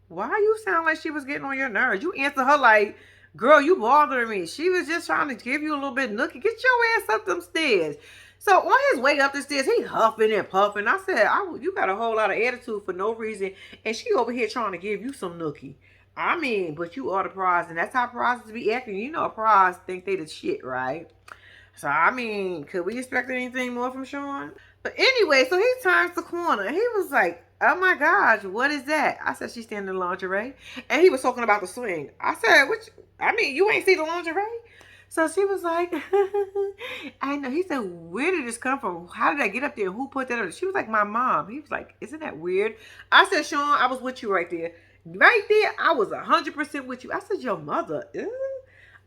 why you sound like she was getting on your nerves? You answer her like, girl, you bothering me. She was just trying to give you a little bit nookie. Get your ass up them stairs. So on his way up the stairs, he huffing and puffing. I said, you got a whole lot of attitude for no reason. And she over here trying to give you some nookie. I mean, but you are the prize. And that's how prizes be acting. You know a prize think they the shit, right? So, I mean, could we expect anything more from Sean? But anyway, so he turns the corner. And he was like, oh my gosh, what is that? I said, she's standing in lingerie. And he was talking about the swing. I said, you ain't see the lingerie? So she was like, I know. He said, where did this come from? How did I get up there? Who put that up? She was like, my mom. He was like, isn't that weird? I said, Sean, I was with you right there. Right there, I was 100% with you. I said, your mother? Ew.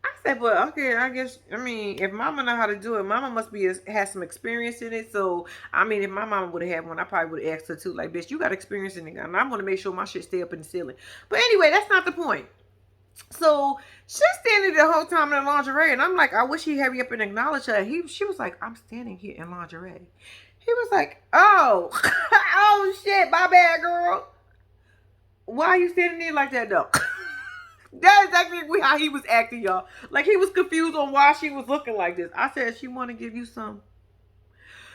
I said, but okay, I guess, I mean, if mama know how to do it, mama must has some experience in it. So, I mean, if my mama would have had one, I probably would have asked her too. Like, bitch, you got experience in it. And I'm going to make sure my shit stay up in the ceiling. But anyway, that's not the point. So she's standing the whole time in lingerie, and I'm like, I wish he'd hurry up and acknowledge her. She was like, I'm standing here in lingerie. He was like, oh, oh shit, my bad, girl. Why are you standing there like that though? That's exactly how he was acting, y'all. Like he was confused on why she was looking like this. I said she want to give you some.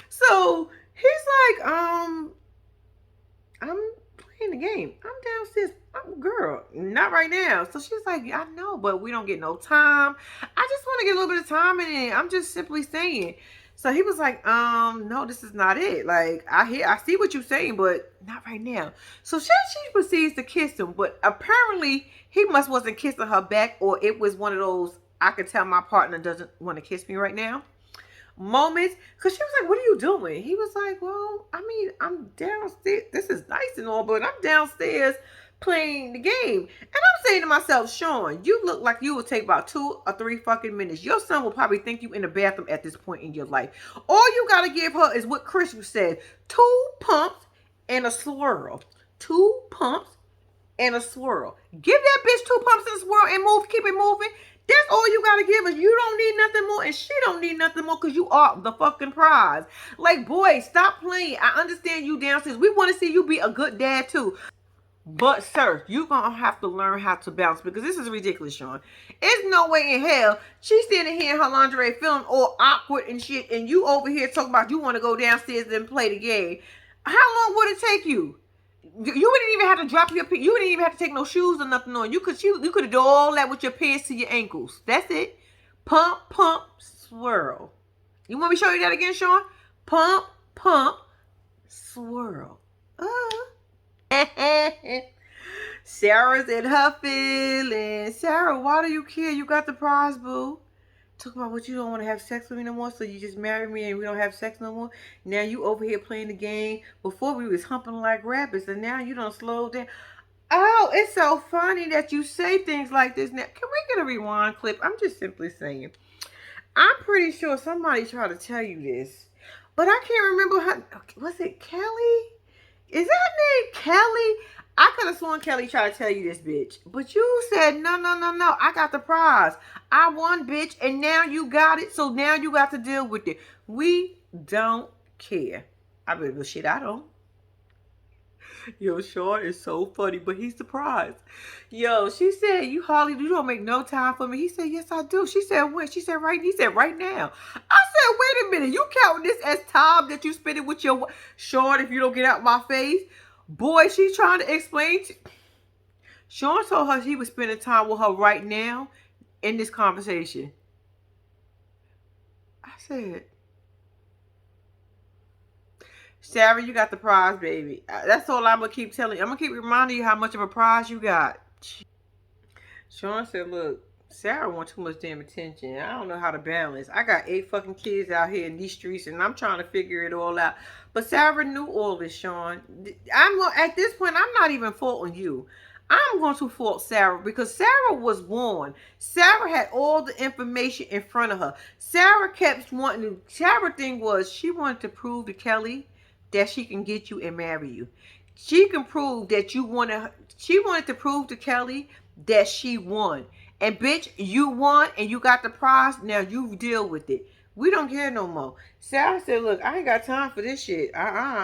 So he's like, I'm playing the game. I'm downstairs. I'm girl, not right now. So she's like, yeah, I know, but we don't get no time. I just want to get a little bit of time in it. I'm just simply saying. So he was like, no, this is not it. Like, I see what you're saying, but not right now. So she proceeds to kiss him, but apparently he wasn't kissing her back, or it was one of those, I could tell my partner doesn't want to kiss me right now moments, because she was like, what are you doing? He was like, well, I mean, I'm downstairs, this is nice and all, but I'm downstairs playing the game. And I'm saying to myself, Sean, you look like you will take about 2 or 3 fucking minutes. Your son will probably think you in the bathroom at this point in your life. All you gotta give her is what Chris said: 2 pumps and a swirl. 2 pumps and a swirl. Give that bitch 2 pumps and a swirl and move, keep it moving. That's all you gotta give us. You don't need nothing more, and she don't need nothing more, because you are the fucking prize. Like, boy, stop playing. I understand you downstairs. We want to see you be a good dad too. But, sir, you're going to have to learn how to bounce, because this is ridiculous, Sean. There's no way in hell she's standing here in her lingerie feeling all awkward and shit, and you over here talking about you want to go downstairs and play the game. How long would it take you? You wouldn't even have to drop your pants. You wouldn't even have to take no shoes or nothing on. You could have done all that with your pants to your ankles. That's it. Pump, pump, swirl. You want me to show you that again, Sean? Pump, pump, swirl. Sarah's in her feelings. Sarah, why do you care? You got the prize, boo. Talk about what you don't want to have sex with me no more, so you just marry me and we don't have sex no more. Now you over here playing the game. Before we was humping like rabbits, and now you don't slow down. Oh, it's so funny that you say things like this. Now, can we get a rewind clip? I'm just simply saying. I'm pretty sure somebody tried to tell you this, but I can't remember how. Was it Kelly? Is that name Kelly? I could have sworn Kelly tried to tell you this, bitch. But you said, no, no, no, no. I got the prize. I won, bitch. And now you got it. So now you got to deal with it. We don't care. I mean, well, shit, I don't. Yo, Sean is so funny, but he's surprised. Yo, she said, you don't make no time for me. He said, yes, I do. She said, when? She said, right. He said, right now. I said, wait a minute. You counting this as time that you spend it with your Sean if you don't get out my face? Boy, she's trying to explain. Sean told her he was spending time with her right now in this conversation. I said, Sarah, you got the prize, baby. That's all I'm going to keep telling you. I'm going to keep reminding you how much of a prize you got. Sean said, look, Sarah wants too much damn attention. I don't know how to balance. I got 8 fucking kids out here in these streets, and I'm trying to figure it all out. But Sarah knew all this, Sean. At this point, I'm not even faulting you. I'm going to fault Sarah, because Sarah was warned. Sarah had all the information in front of her. Sarah kept wanting to. Sarah thing was she wanted to prove to Kelly that she can get you and marry you. She can prove that you wanted. She wanted to prove to Kelly that she won. And bitch, you won and you got the prize. Now you deal with it. We don't care no more. Sarah said, look, I ain't got time for this shit.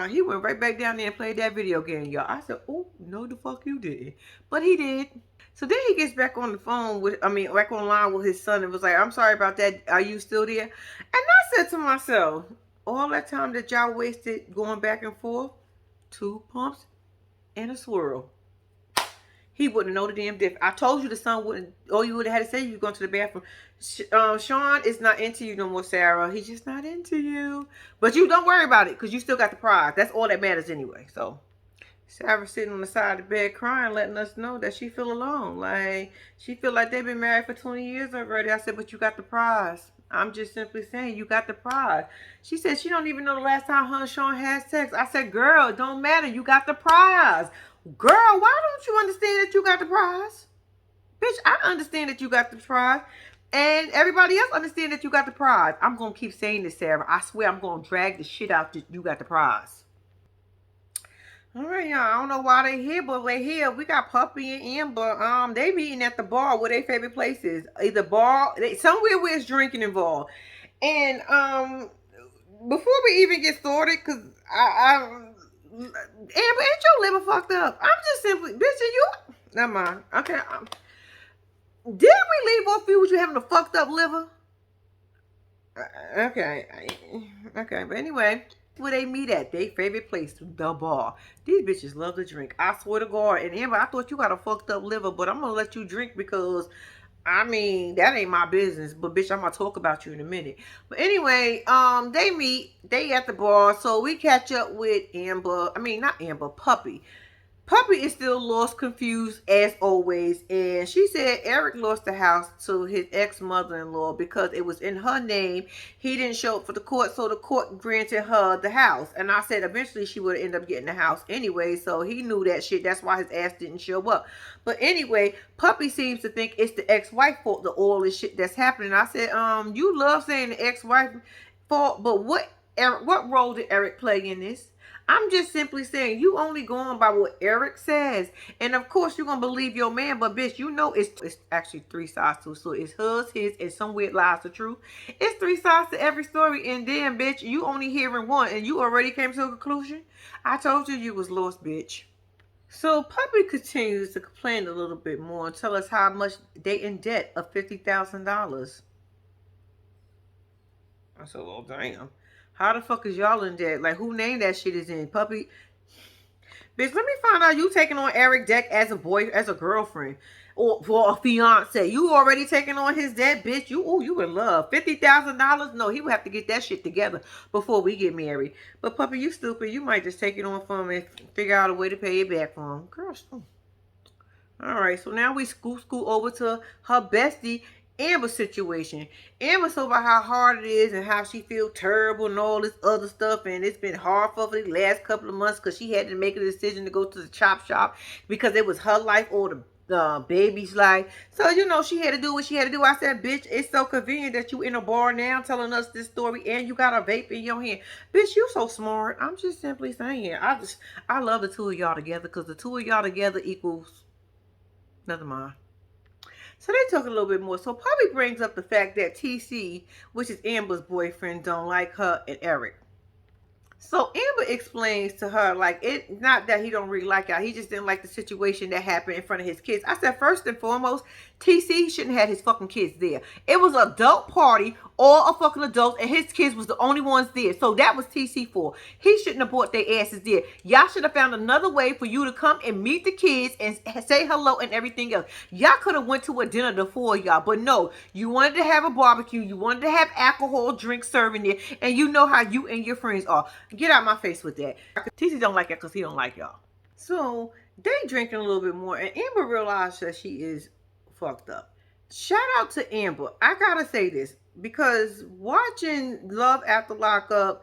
He went right back down there and played that video game, y'all. I said, oh, no the fuck you did. But he did. So then he gets back on the phone back online with his son and was like, I'm sorry about that. Are you still there? And I said to myself, all that time that y'all wasted going back and forth, 2 pumps and a swirl. He wouldn't know the damn difference. I told you the son wouldn't. All you would have had to say, you going to the bathroom. Sean is not into you no more, Sarah. He's just not into you. But you don't worry about it, because you still got the prize. That's all that matters anyway. So Sarah sitting on the side of the bed crying, letting us know that she feel alone. Like, she feel like they've been married for 20 years already. I said, but you got the prize. I'm just simply saying, you got the prize. She said she don't even know the last time her and Sean had sex. I said, girl, it don't matter. You got the prize. Girl, why don't you understand that you got the prize? Bitch, I understand that you got the prize. And everybody else understand that you got the prize. I'm going to keep saying this, Sarah. I swear I'm going to drag the shit out that you got the prize. All right, y'all. I don't know why they here, but they here. We got Puppy and Amber. They meeting at the bar where their favorite place is. Either bar, somewhere where it's drinking involved. And before we even get started, because Amber, ain't your liver fucked up? I'm just simply, bitch, and you. Never mind. Okay. Did we leave off you with you having a fucked up liver? Okay. Okay. But anyway, where they meet at? Their favorite place, the bar. These bitches love to drink. I swear to God. And Amber, I thought you got a fucked up liver, but I'm gonna let you drink because I mean, that ain't my business, but bitch, I'm gonna talk about you in a minute. But anyway, they meet, they at the bar, so we catch up with Amber. I mean, not Amber, Puppy. Puppy is still lost, confused as always, and she said Eric lost the house to his ex-mother-in-law because it was in her name. He didn't show up for the court, so the court granted her the house. And I said eventually she would end up getting the house anyway, so he knew that shit. That's why his ass didn't show up. But anyway, Puppy seems to think it's the ex-wife fault, the all this shit that's happening. I said, you love saying the ex-wife fault, but what role did Eric play in this? I'm just simply saying you only going by what Eric says. And of course you're going to believe your man. But bitch, you know it's actually three sides to it. So it's his, and somewhere it lies the truth. It's three sides to every story. And then, bitch, you only hearing one. And you already came to a conclusion. I told you was lost, bitch. So Puppy continues to complain a little bit more and tell us how much they in debt of $50,000. I said, well, damn. How the fuck is y'all in debt? Like, who named that shit is in? Puppy? Bitch, let me find out you taking on Eric deck as a girlfriend. Or for a fiance. You already taking on his debt, bitch. You in love. $50,000? No, he would have to get that shit together before we get married. But Puppy, you stupid. You might just take it on for him and figure out a way to pay it back for him. Girl, all right, so now we school over to her bestie, Amber's situation. Amber's so about how hard it is and how she feels terrible and all this other stuff. And it's been hard for the last couple of months because she had to make a decision to go to the chop shop because it was her life or the baby's life. So, you know, she had to do what she had to do. I said, bitch, it's so convenient that you in a bar now telling us this story and you got a vape in your hand. Bitch, you so smart. I'm just simply saying. I love the two of y'all together because the two of y'all together equals... Never mind. So they talk a little bit more. So Poppy brings up the fact that TC, which is Amber's boyfriend, don't like her and Eric. So Amber explains to her, like, it not that he don't really like y'all. He just didn't like the situation that happened in front of his kids. I said, first and foremost, TC shouldn't have his fucking kids there. It was an adult party, all of fucking adults, and his kids was the only ones there. So that was TC for. He shouldn't have brought their asses there. Y'all should have found another way for you to come and meet the kids and say hello and everything else. Y'all could have went to a dinner the four of y'all, but no, you wanted to have a barbecue. You wanted to have alcohol, drinks serving there, and you know how you and your friends are. Get out my face with that. TC don't like it because he don't like y'all. So they drinking a little bit more, and Amber realized that she is fucked up. Shout out to Amber. I gotta say this because watching Love After Lockup,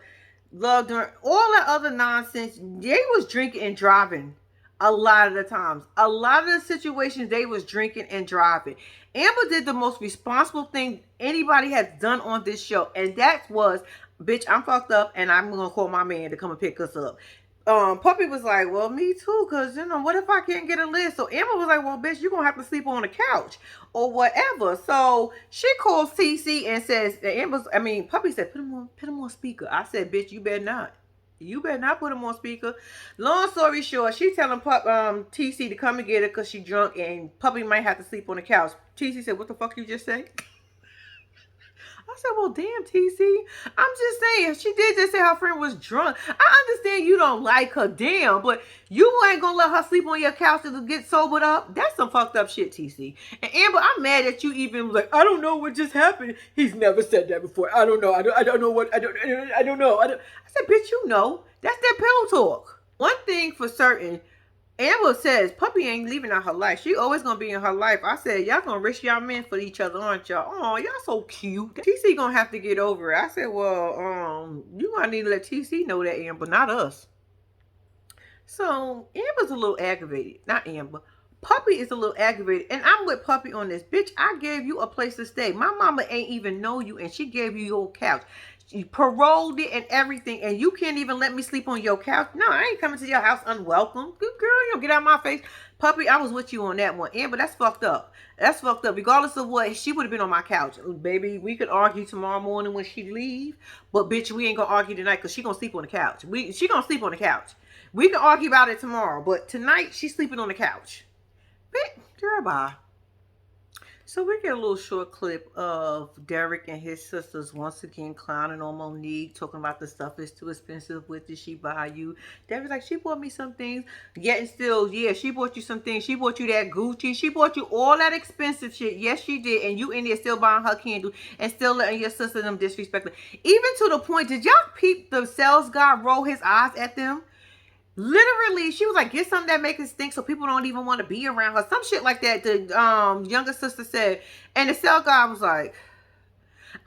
Love During, all that other nonsense, they was drinking and driving a lot of the times. A lot of the situations they was drinking and driving. Amber did the most responsible thing anybody has done on this show, and that was, bitch, I'm fucked up and I'm gonna call my man to come and pick us up. Puppy was like, well, me too, because, you know, what if I can't get a lift? So Amber was like, well, bitch, you're going to have to sleep on the couch or whatever. So she calls TC and says, Puppy said, put him on speaker. I said, bitch, you better not. You better not put him on speaker. Long story short, she telling TC to come and get her because she drunk and Puppy might have to sleep on the couch. TC said, what the fuck you just say? I said, well, damn, TC. I'm just saying, she did just say her friend was drunk. I understand you don't like her, damn, but you ain't gonna let her sleep on your couch to get sobered up? That's some fucked up shit, TC. And Amber, I'm mad that you even was like, I don't know what just happened. He's never said that before. I don't know. I don't know what, I don't know. I said, bitch, you know. That's that pillow talk. One thing for certain, Amber says Puppy ain't leaving out her life. She always gonna be in her life. I said, y'all gonna risk y'all men for each other, aren't y'all? Oh, y'all so cute. TC gonna have to get over it. I said, well, you might need to let TC know that, Amber, not us. So Amber's a little aggravated. Not Amber. Puppy is a little aggravated. And I'm with Puppy on this. Bitch, I gave you a place to stay. My mama ain't even know you and she gave you your couch. You paroled it and everything, and you can't even let me sleep on your couch. No, I ain't coming to your house unwelcome. Good girl, you don't get out of my face. Puppy, I was with you on that one. Amber, that's fucked up. That's fucked up. Regardless of what, she would have been on my couch. Baby, we could argue tomorrow morning when she leave, but bitch, we ain't gonna argue tonight because she gonna sleep on the couch. She gonna sleep on the couch. We can argue about it tomorrow, but tonight she's sleeping on the couch. Girl, bye. So we get a little short clip of Derek and his sisters once again clowning on Monique, talking about the stuff is too expensive. What did she buy you? Derek's like, she bought me some things. Yet and still, yeah, she bought you some things. She bought you that Gucci. She bought you all that expensive shit. Yes, she did. And you in there still buying her candle and still letting your sister them disrespect her. Even to the point, did y'all peep the sales guy roll his eyes at them? Literally, she was like, get something that makes us stink so people don't even want to be around her. Some shit like that, the younger sister said. And the sales guy was like,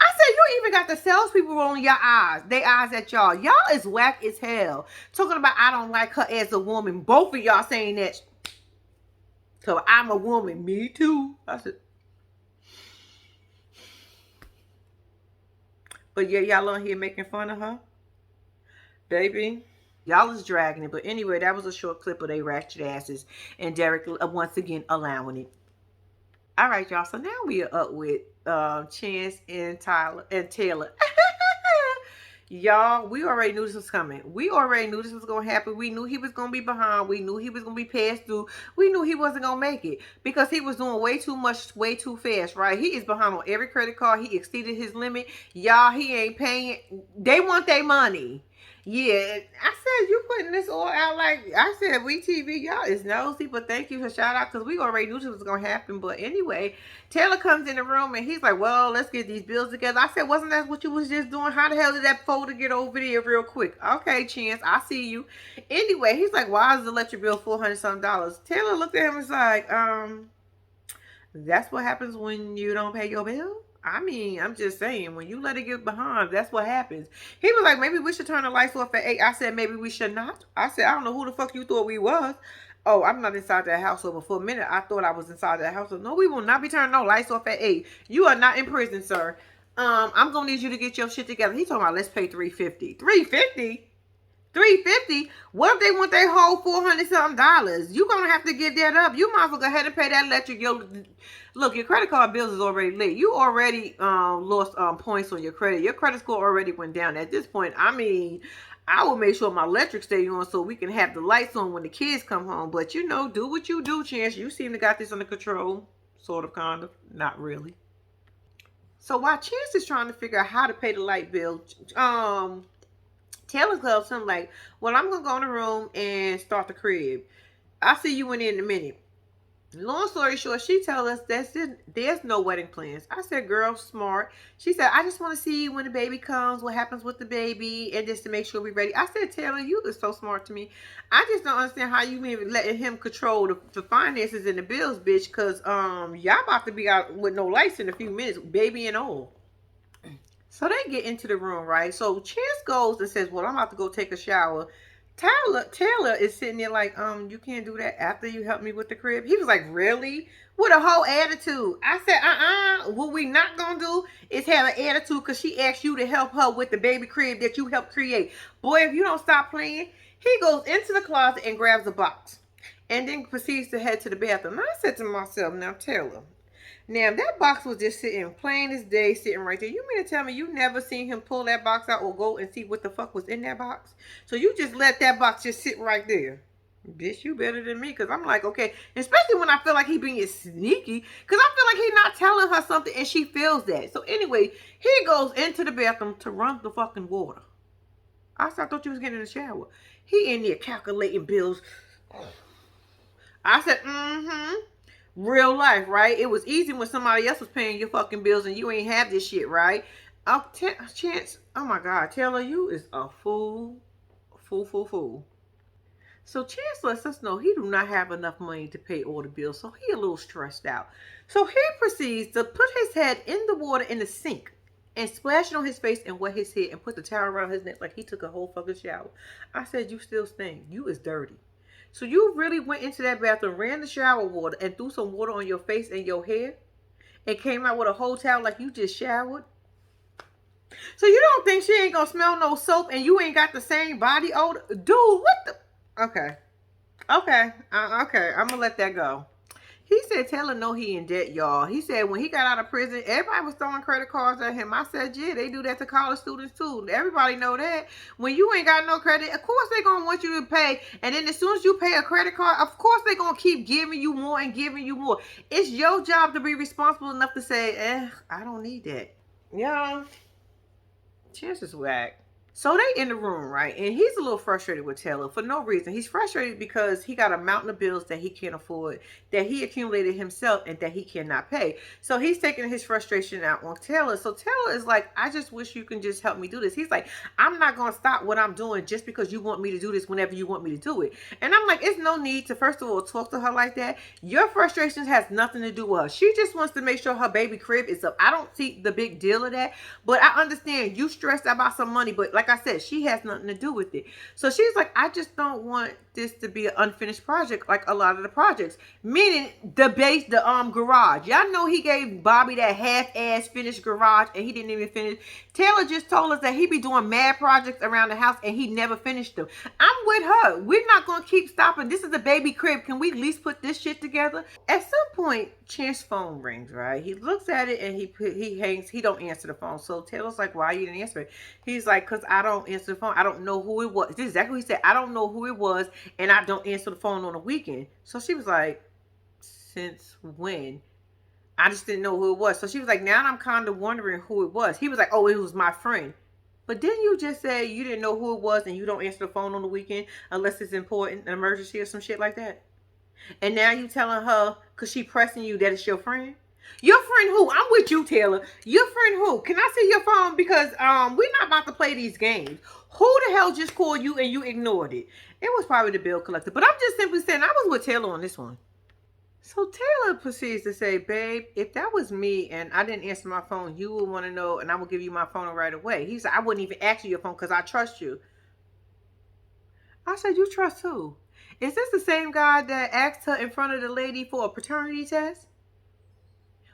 I said, you even got the salespeople rolling your eyes. They eyes at y'all. Y'all is whack as hell. Talking about I don't like her as a woman. Both of y'all saying that. So I'm a woman. Me too. I said, but yeah, y'all on here making fun of her. Baby. Y'all is dragging it. But anyway, that was a short clip of they ratchet asses. And Derek once again allowing it. All right, y'all. So now we are up with Chance and Taylor. Y'all, we already knew this was coming. We already knew this was going to happen. We knew he was going to be behind. We knew he was going to be passed through. We knew he wasn't going to make it because he was doing way too much, way too fast, right? He is behind on every credit card. He exceeded his limit. Y'all, he ain't paying. They want their money. Yeah, I said you putting this all out like I said. We TV, y'all is nosy, but thank you for shout out because we already knew this was gonna happen. But anyway, Taylor comes in the room and he's like, "Well, let's get these bills together." I said, "Wasn't that what you was just doing? How the hell did that folder get over there real quick?" Okay, Chance, I see you. Anyway, he's like, "Why is the electric bill $400 some dollars?" Taylor looked at him and was like, that's what happens when you don't pay your bill." I mean, I'm just saying, when you let it get behind, that's what happens. He was like, maybe we should turn the lights off at 8. I said, maybe we should not. I said, I don't know who the fuck you thought we was. Oh, I'm not inside that household. But for a minute, I thought I was inside that household. No, we will not be turning no lights off at 8. You are not in prison, sir. I'm going to need you to get your shit together. He talking about, let's pay $350. $350? $350. What if they want their whole $400 something dollars? You gonna have to give that up. You might as well go ahead and pay that electric. Look, your credit card bills is already late. You already lost points on your credit. Your credit score already went down. At this point, I mean, I will make sure my electric stay on so we can have the lights on when the kids come home. But you know, do what you do, Chance. You seem to got this under control. Sort of, kind of, not really. So while Chance is trying to figure out how to pay the light bill, Taylor tells him like, well, I'm going to go in the room and start the crib. I'll see you in a minute. Long story short, she tells us there's no wedding plans. I said, girl, smart. She said, I just want to see when the baby comes, what happens with the baby, and just to make sure we're ready. I said, Taylor, you are so smart to me. I just don't understand how you even letting him control the finances and the bills, bitch, because y'all about to be out with no lights in a few minutes, baby and all. So they get into the room, right? So Chance goes and says, well, I'm about to go take a shower. Taylor is sitting there like, you can't do that after you help me with the crib. He was like, really? With a whole attitude. I said, what we not gonna do is have an attitude because she asked you to help her with the baby crib that you helped create. Boy, if you don't stop playing, he goes into the closet and grabs a box and then proceeds to head to the bathroom. And I said to myself, now Taylor, now, that box was just sitting plain as day, sitting right there. You mean to tell me you never seen him pull that box out or go and see what the fuck was in that box? So you just let that box just sit right there. Bitch, you better than me. Because I'm like, okay. Especially when I feel like he being sneaky. Because I feel like he's not telling her something and she feels that. So anyway, he goes into the bathroom to run the fucking water. I thought you was getting in the shower. He in there calculating bills. I said, real life, right? It was easy when somebody else was paying your fucking bills and you ain't have this shit, right? Chance, oh my God, Taylor, you is a fool. Fool. So Chance lets us know he do not have enough money to pay all the bills, so he a little stressed out. So he proceeds to put his head in the water in the sink and splash it on his face and wet his head and put the towel around his neck like he took a whole fucking shower. I said, you still stink. You is dirty. So you really went into that bathroom, ran the shower water, and threw some water on your face and your hair, and came out with a whole towel like you just showered? So you don't think she ain't gonna smell no soap and you ain't got the same body odor? Dude, what the? Okay. I'm gonna let that go. He said, Taylor know he in debt, y'all. He said when he got out of prison, everybody was throwing credit cards at him. I said, yeah, they do that to college students too. Everybody know that. When you ain't got no credit, of course they gonna want you to pay. And then as soon as you pay a credit card, of course they gonna keep giving you more and giving you more. It's your job to be responsible enough to say, I don't need that. Yeah, chances whack. So they in the room, right? And he's a little frustrated with Taylor for no reason. He's frustrated because he got a mountain of bills that he can't afford, that he accumulated himself and that he cannot pay. So he's taking his frustration out on Taylor. So Taylor is like, I just wish you can just help me do this. He's like, I'm not going to stop what I'm doing just because you want me to do this whenever you want me to do it. And I'm like, it's no need to, first of all, talk to her like that. Your frustrations has nothing to do with her. She just wants to make sure her baby crib is up. I don't see the big deal of that, but I understand you stressed about some money, but like I said, she has nothing to do with it. So she's like, I just don't want this to be an unfinished project like a lot of the projects. Meaning the garage. Y'all know he gave Bobby that half-ass finished garage and he didn't even finish. Taylor just told us that he be doing mad projects around the house and he never finished them. I'm with her. We're not going to keep stopping. This is a baby crib. Can we at least put this shit together? At some point, Chance's phone rings, right? He looks at it and he hangs. He don't answer the phone. So Taylor's like, why you didn't answer it? He's like, because I don't answer the phone. I don't know who it was. This is exactly what he said. I don't know who it was and I don't answer the phone on the weekend. So she was like, since when? I just didn't know who it was. So she was like, now I'm kind of wondering who it was. He was like, oh, it was my friend. But didn't you just say you didn't know who it was and you don't answer the phone on the weekend unless it's important, an emergency or some shit like that? And now you telling her, because she pressing you, that it's your friend? Your friend who? I'm with you, Taylor. Your friend who? Can I see your phone? Because we're not about to play these games. Who the hell just called you and you ignored it? It was probably the bill collector. But I'm just simply saying, I was with Taylor on this one. So Taylor proceeds to say, babe, if that was me and I didn't answer my phone, you would want to know and I will give you my phone right away. He said, I wouldn't even ask you your phone because I trust you. I said, you trust who? Is this the same guy that asked her in front of the lady for a paternity test?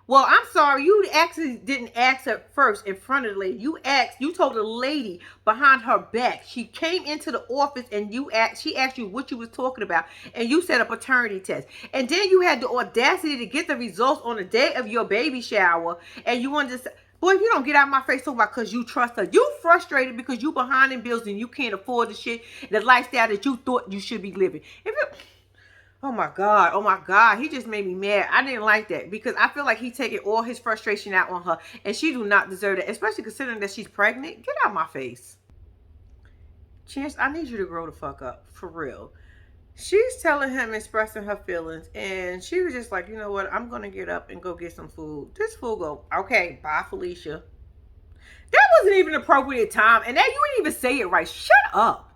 Well, I'm sorry, you actually didn't ask her first in front of the lady. You told the lady behind her back. She came into the office and she asked you what you was talking about, and you said a paternity test. And then you had the audacity to get the results on the day of your baby shower, and you wanted to say, boy, if you don't get out of my face talking about because you trust her. You frustrated because you behind in bills and you can't afford the shit, the lifestyle that you thought you should be living. Oh my God, he just made me mad. I didn't like that because I feel like he taking all his frustration out on her and she do not deserve that, especially considering that she's pregnant. Get out my face. Chance, I need you to grow the fuck up, for real. She's telling him, expressing her feelings, and she was just like, you know what, I'm going to get up and go get some food. This fool go, okay, bye, Felicia. That wasn't even appropriate time, and that you didn't even say it right. Shut up.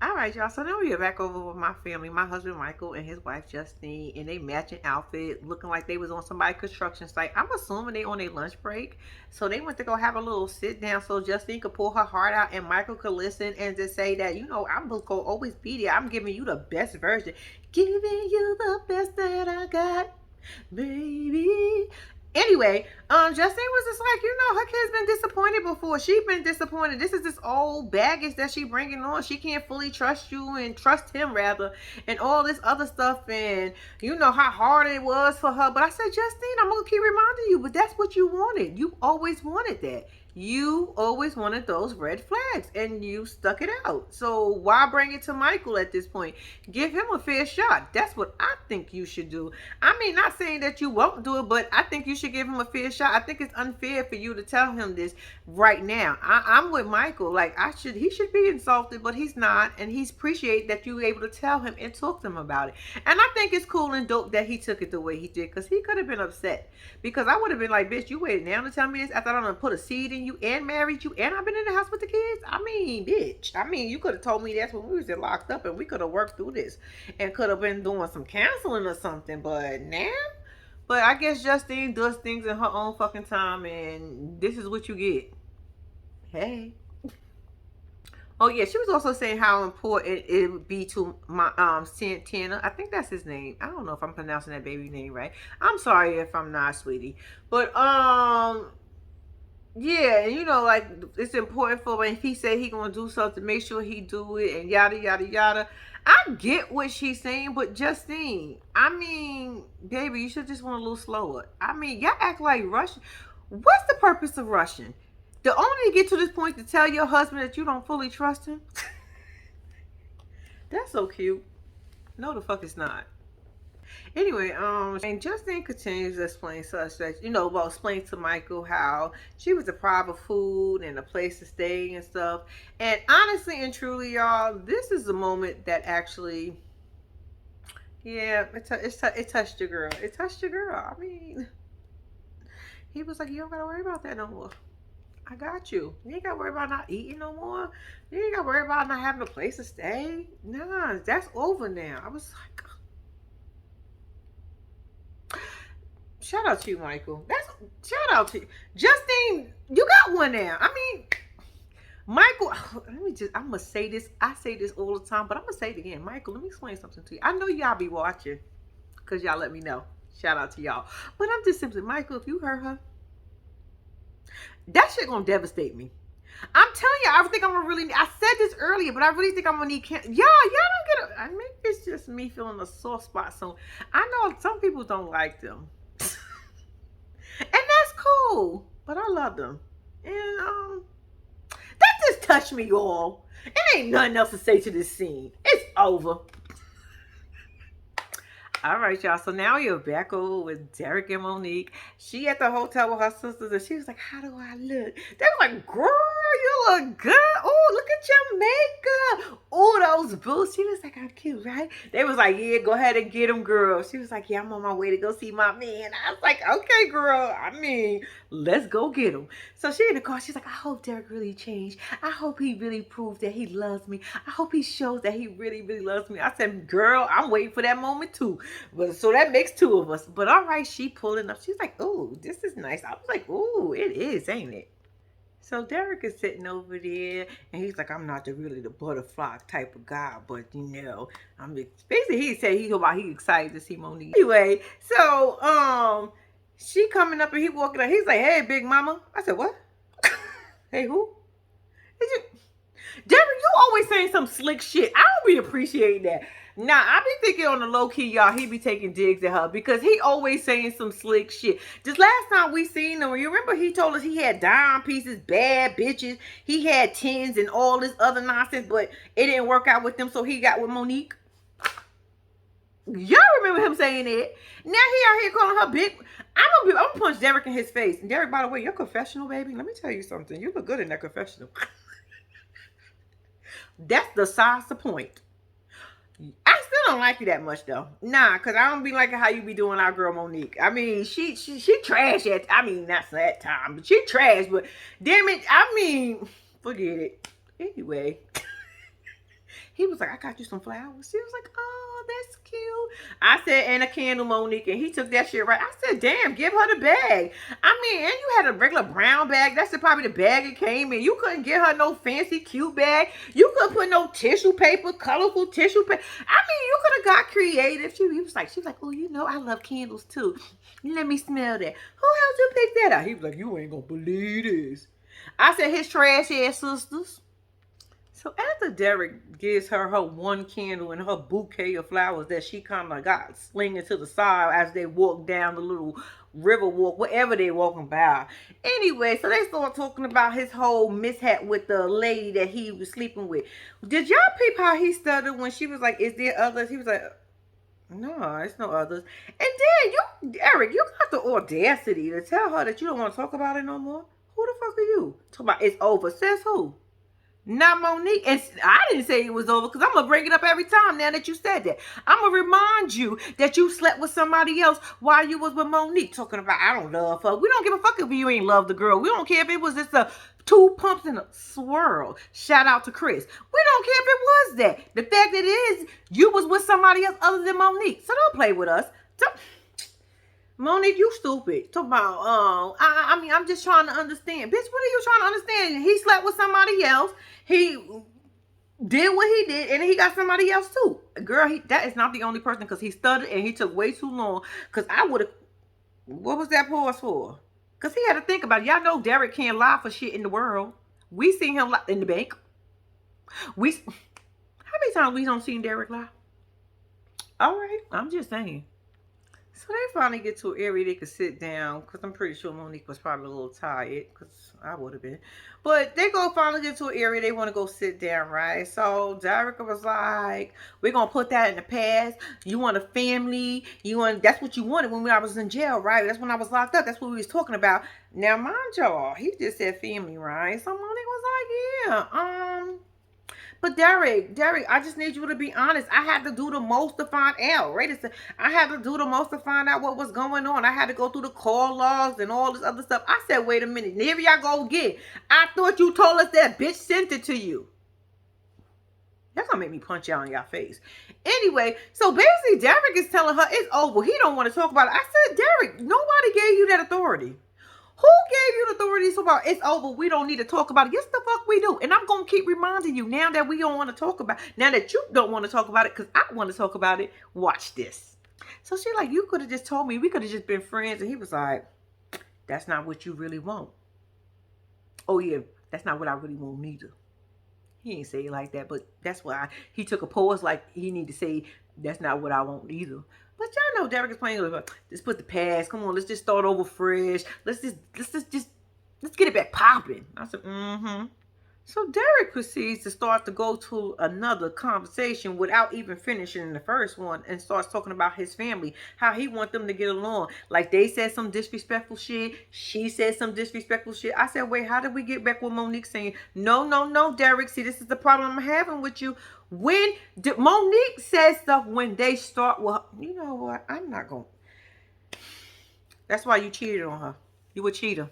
All right, y'all. So now we are back over with my family, my husband Michael and his wife Justine, in a matching outfit, looking like they was on somebody's construction site. I'm assuming they on a lunch break, so they went to go have a little sit down so Justine could pull her heart out and Michael could listen and just say that, you know, I'm gonna always be there. I'm giving you the best version, giving you the best that I got, baby. Anyway, Justine was just like, you know, her kid's been disappointed before. She's been disappointed. This is this old baggage that she bringing on. She can't fully trust you and trust him rather, and all this other stuff. And you know how hard it was for her. But I said, Justine, I'm gonna keep reminding you. But that's what you wanted. You always wanted that. You always wanted those red flags and you stuck it out. So why bring it to Michael at this point? Give him a fair shot. That's what I think you should do. I mean, not saying that you won't do it, but I think you should give him a fair shot. I think it's unfair for you to tell him this right now. I'm with Michael. Like, he should be insulted, but he's not. And he's appreciate that you were able to tell him and talk to him about it. And I think it's cool and dope that he took it the way he did, because he could have been upset. Because I would have been like, bitch, you waited now to tell me this after I done put a seed in you and married you and I've been in the house with the kids. I mean, bitch. I mean, you could have told me that's when we was locked up and we could have worked through this and could have been doing some counseling or something. But now, but I guess Justine does things in her own fucking time, and this is what you get. Hey. Oh yeah, she was also saying how important it would be to my Santana. I think that's his name. I don't know if I'm pronouncing that baby name right. I'm sorry if I'm not, sweetie. But Yeah, and like it's important for him. If he said he gonna do something, make sure he do it, and yada yada yada. I get what she's saying, but Justine, I mean, baby, you should just went a little slower. I mean, y'all act like rushing. What's the purpose of rushing? The only to get to this point to tell your husband that you don't fully trust him. That's so cute. No, the fuck it's not. Anyway, and Justine continues to explain such that, well, explain to Michael how she was a private food and a place to stay and stuff. And honestly and truly, y'all, this is the moment that actually, yeah, it touched your girl. It touched your girl. I mean, he was like, you don't gotta worry about that no more. I got you. You ain't gotta worry about not eating no more. You ain't gotta worry about not having a place to stay. Nah, that's over now. I was like, shout out to you, Michael. Shout out to you. Justine, you got one now. I mean, Michael, I'm gonna say this. I say this all the time, but I'm gonna say it again. Michael, let me explain something to you. I know y'all be watching because y'all let me know. Shout out to y'all. But I'm just simply, Michael, if you hurt her, that shit gonna devastate me. I'm telling you, I think I'm gonna really. I said this earlier, but I really think I'm gonna need. Y'all don't get it. I mean, it's just me feeling a soft spot. So I know some people don't like them. And that's cool. But I love them. And that just touched me, y'all. It ain't nothing else to say to this scene. It's over. All right, y'all. So now you're back over with Derek and Monique. She at the hotel with her sisters, and she was like, "How do I look?" They were like, "Girl, you look good. Oh, look at your makeup. Oh, those boots." She was like, "I'm cute, right?" They was like, "Yeah, go ahead and get them, girl." She was like, "Yeah, I'm on my way to go see my man." I was like, "Okay, girl. I mean, let's go get him." So she in the car. She's like, "I hope Derek really changed. I hope he really proves that he loves me. I hope he shows that he really, really loves me." I said, "Girl, I'm waiting for that moment too." But so that makes two of us. But all right, she pulling up. She's like, "Ooh, this is nice." I was like, "Ooh, it is, ain't it?" So Derek is sitting over there, and he's like, "I'm not really the butterfly type of guy, but I'm basically." He said he excited to see Monique. Anyway, so she coming up and he walking up. He's like, "Hey, big mama." I said, "What?" Hey, who? Did you? Derek, you always saying some slick shit. I don't be appreciating that. Nah, I be thinking on the low key, y'all, he be taking digs at her because he always saying some slick shit. Just last time we seen him, you remember he told us he had dime pieces, bad bitches, he had tens and all this other nonsense, but it didn't work out with them, so he got with Monique. Y'all remember him saying that? Now he out here calling her big. I'm gonna punch Derek in his face. And Derek, by the way, your confessional, baby. Let me tell you something. You look good in that confessional. That's besides the point. I still don't like you that much though. Nah, cause I don't be liking how you be doing our girl Monique. I mean, she trash at. I mean, not that time, but she trash. But damn it, I mean, forget it. Anyway, he was like, "I got you some flowers." She was like, "Oh, that's cute." I said, "And a candle, Monique." And he took that shit right. I said, "Damn, give her the bag." I mean, and you had a regular brown bag. That's probably the bag it came in. You couldn't get her no fancy, cute bag. You couldn't put no tissue paper, colorful tissue paper. I mean, you could have got creative. She was like, "Oh, I love candles too. Let me smell that." Who helped you pick that out? He was like, "You ain't gonna believe this." I said, "His trash ass sisters." So after Derek gives her one candle and her bouquet of flowers that she kind of got slinging to the side as they walk down the little river walk, wherever they walking by. Anyway, so they start talking about his whole mishap with the lady that he was sleeping with. Did y'all peep how he stuttered when she was like, "Is there others?" He was like, "No, it's no others." And then Derek, you got the audacity to tell her that you don't want to talk about it no more. Who the fuck are you? Talk about it's over. Says who? Not Monique. And I didn't say it was over because I'm going to bring it up every time now that you said that. I'm going to remind you that you slept with somebody else while you was with Monique. Talking about, I don't love her. We don't give a fuck if you ain't love the girl. We don't care if it was just two pumps in a swirl. Shout out to Chris. We don't care if it was that. The fact that it is, you was with somebody else other than Monique. So don't play with us. Monique, you stupid. Talk about, I mean, I'm just trying to understand. Bitch, what are you trying to understand? He slept with somebody else. He did what he did, and he got somebody else too. Girl, that is not the only person because he stuttered and he took way too long. Because I would have, what was that pause for? Because he had to think about it. Y'all know Derek can't lie for shit in the world. We seen him lie in the bank. We How many times we don't seen Derek lie? All right, I'm just saying. So they finally get to an area they could sit down because I'm pretty sure Monique was probably a little tired because I would have been. But they go finally get to an area they want to go sit down, right? So Derek was like, "We're gonna put that in the past. You want a family? You want that's what you wanted when I was in jail, right? That's when I was locked up. That's what we was talking about. Now, mind y'all, he just said family, right? So Monique was like, "Yeah, but Derek, I just need you to be honest. I had to do the most to find out, right? I had to do the most to find out what was going on. I had to go through the call logs and all this other stuff. I said, wait a minute, here y'all go again. I thought you told us that bitch sent it to you. That's gonna make me punch y'all in your face. Anyway, so basically Derek is telling her it's over. He don't want to talk about it. I said, Derek, nobody gave you that authority. Who gave you the authority to talk about it's over? We don't need to talk about it. Yes, the fuck we do. And I'm gonna keep reminding you now that we don't want to talk about it. Now that you don't want to talk about it, because I want to talk about it. Watch this. So she like, you could have just told me. We could have just been friends. And he was like, that's not what you really want. Oh yeah, that's not what I really want neither. He ain't say it like that, but that's why he took a pause like he need to say that's not what I want either. But y'all know Derek is playing with just put the past. Come on, let's just start over fresh. Let's get it back popping. I said, mm-hmm. So Derek proceeds to start to go to another conversation without even finishing the first one and starts talking about his family, how he wants them to get along. Like they said some disrespectful shit. She said some disrespectful shit. I said, wait, how did we get back with Monique saying, no, no, no, Derek, see, this is the problem I'm having with you. When Monique says stuff when they start, well, you know what? I'm not going to. That's why you cheated on her. You a cheater.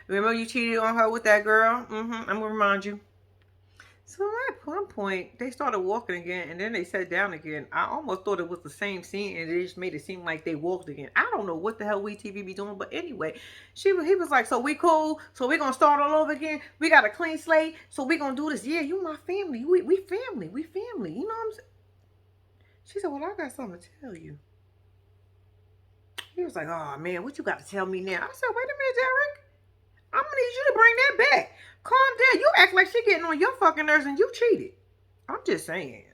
Remember you cheated on her with that girl? I'm going to remind you. So at one point, they started walking again, and then they sat down again. I almost thought it was the same scene, and it just made it seem like they walked again. I don't know what the hell we TV be doing, but anyway, he was like, so we cool? So we gonna start all over again? We got a clean slate, so we gonna do this? Yeah, you my family. We family. We family. You know what I'm saying? She said, well, I got something to tell you. He was like, oh man, what you got to tell me now? I said, wait a minute, Derek. I'm gonna need you to bring that back. Calm down. You act like she getting on your fucking nerves and you cheated. I'm just saying.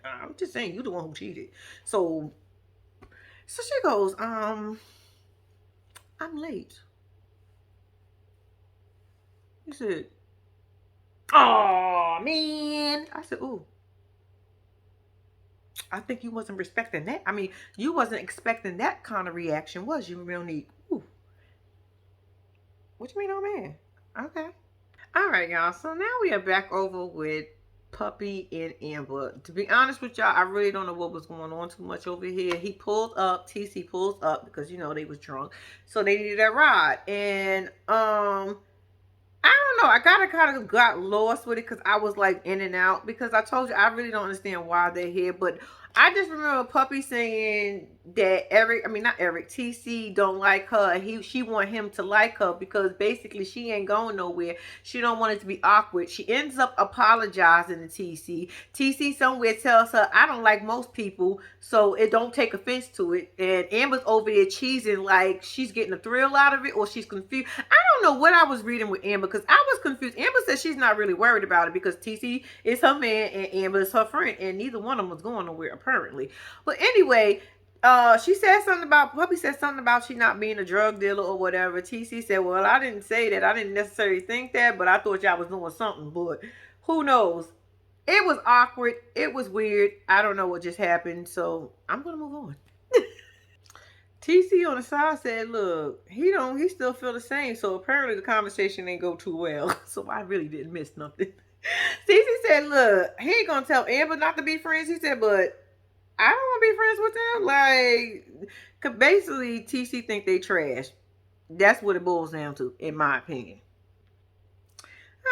You the one who cheated. So she goes, I'm late. He said, oh man. I said, ooh. I think you wasn't respecting that. I mean, you wasn't expecting that kind of reaction, was you, Monique? Ooh. What you mean, oh man? Okay. All right, y'all. So now we are back over with Puppy and Amber. To be honest with y'all, I really don't know what was going on too much over here. He pulled up, TC pulls up because you know they was drunk, so they needed a ride. And I don't know. I kind of got lost with it because I was like in and out because I told you I really don't understand why they're here. But I just remember Puppy saying that not Eric, TC don't like her. She want him to like her because basically she ain't going nowhere. She don't want it to be awkward. She ends up apologizing to TC. TC somewhere tells her, I don't like most people, so it don't take offense to it. And Amber's over there cheesing like she's getting a thrill out of it or she's confused. I don't know what I was reading with Amber because I was confused. Amber said she's not really worried about it because TC is her man and Amber is her friend, and neither one of them was going nowhere apparently. But anyway, she said something about Puppy said something about she not being a drug dealer or whatever. TC said, well, I didn't say that. I didn't necessarily think that, but I thought y'all was doing something. But who knows? It was awkward. It was weird. I don't know what just happened. So I'm gonna move on. TC on the side said, look, he still feel the same. So apparently the conversation didn't go too well. So I really didn't miss nothing. TC said, look, he ain't gonna tell Amber not to be friends. He said, but I don't want to be friends with them. Like, cause basically TC think they trash. That's what it boils down to, in my opinion.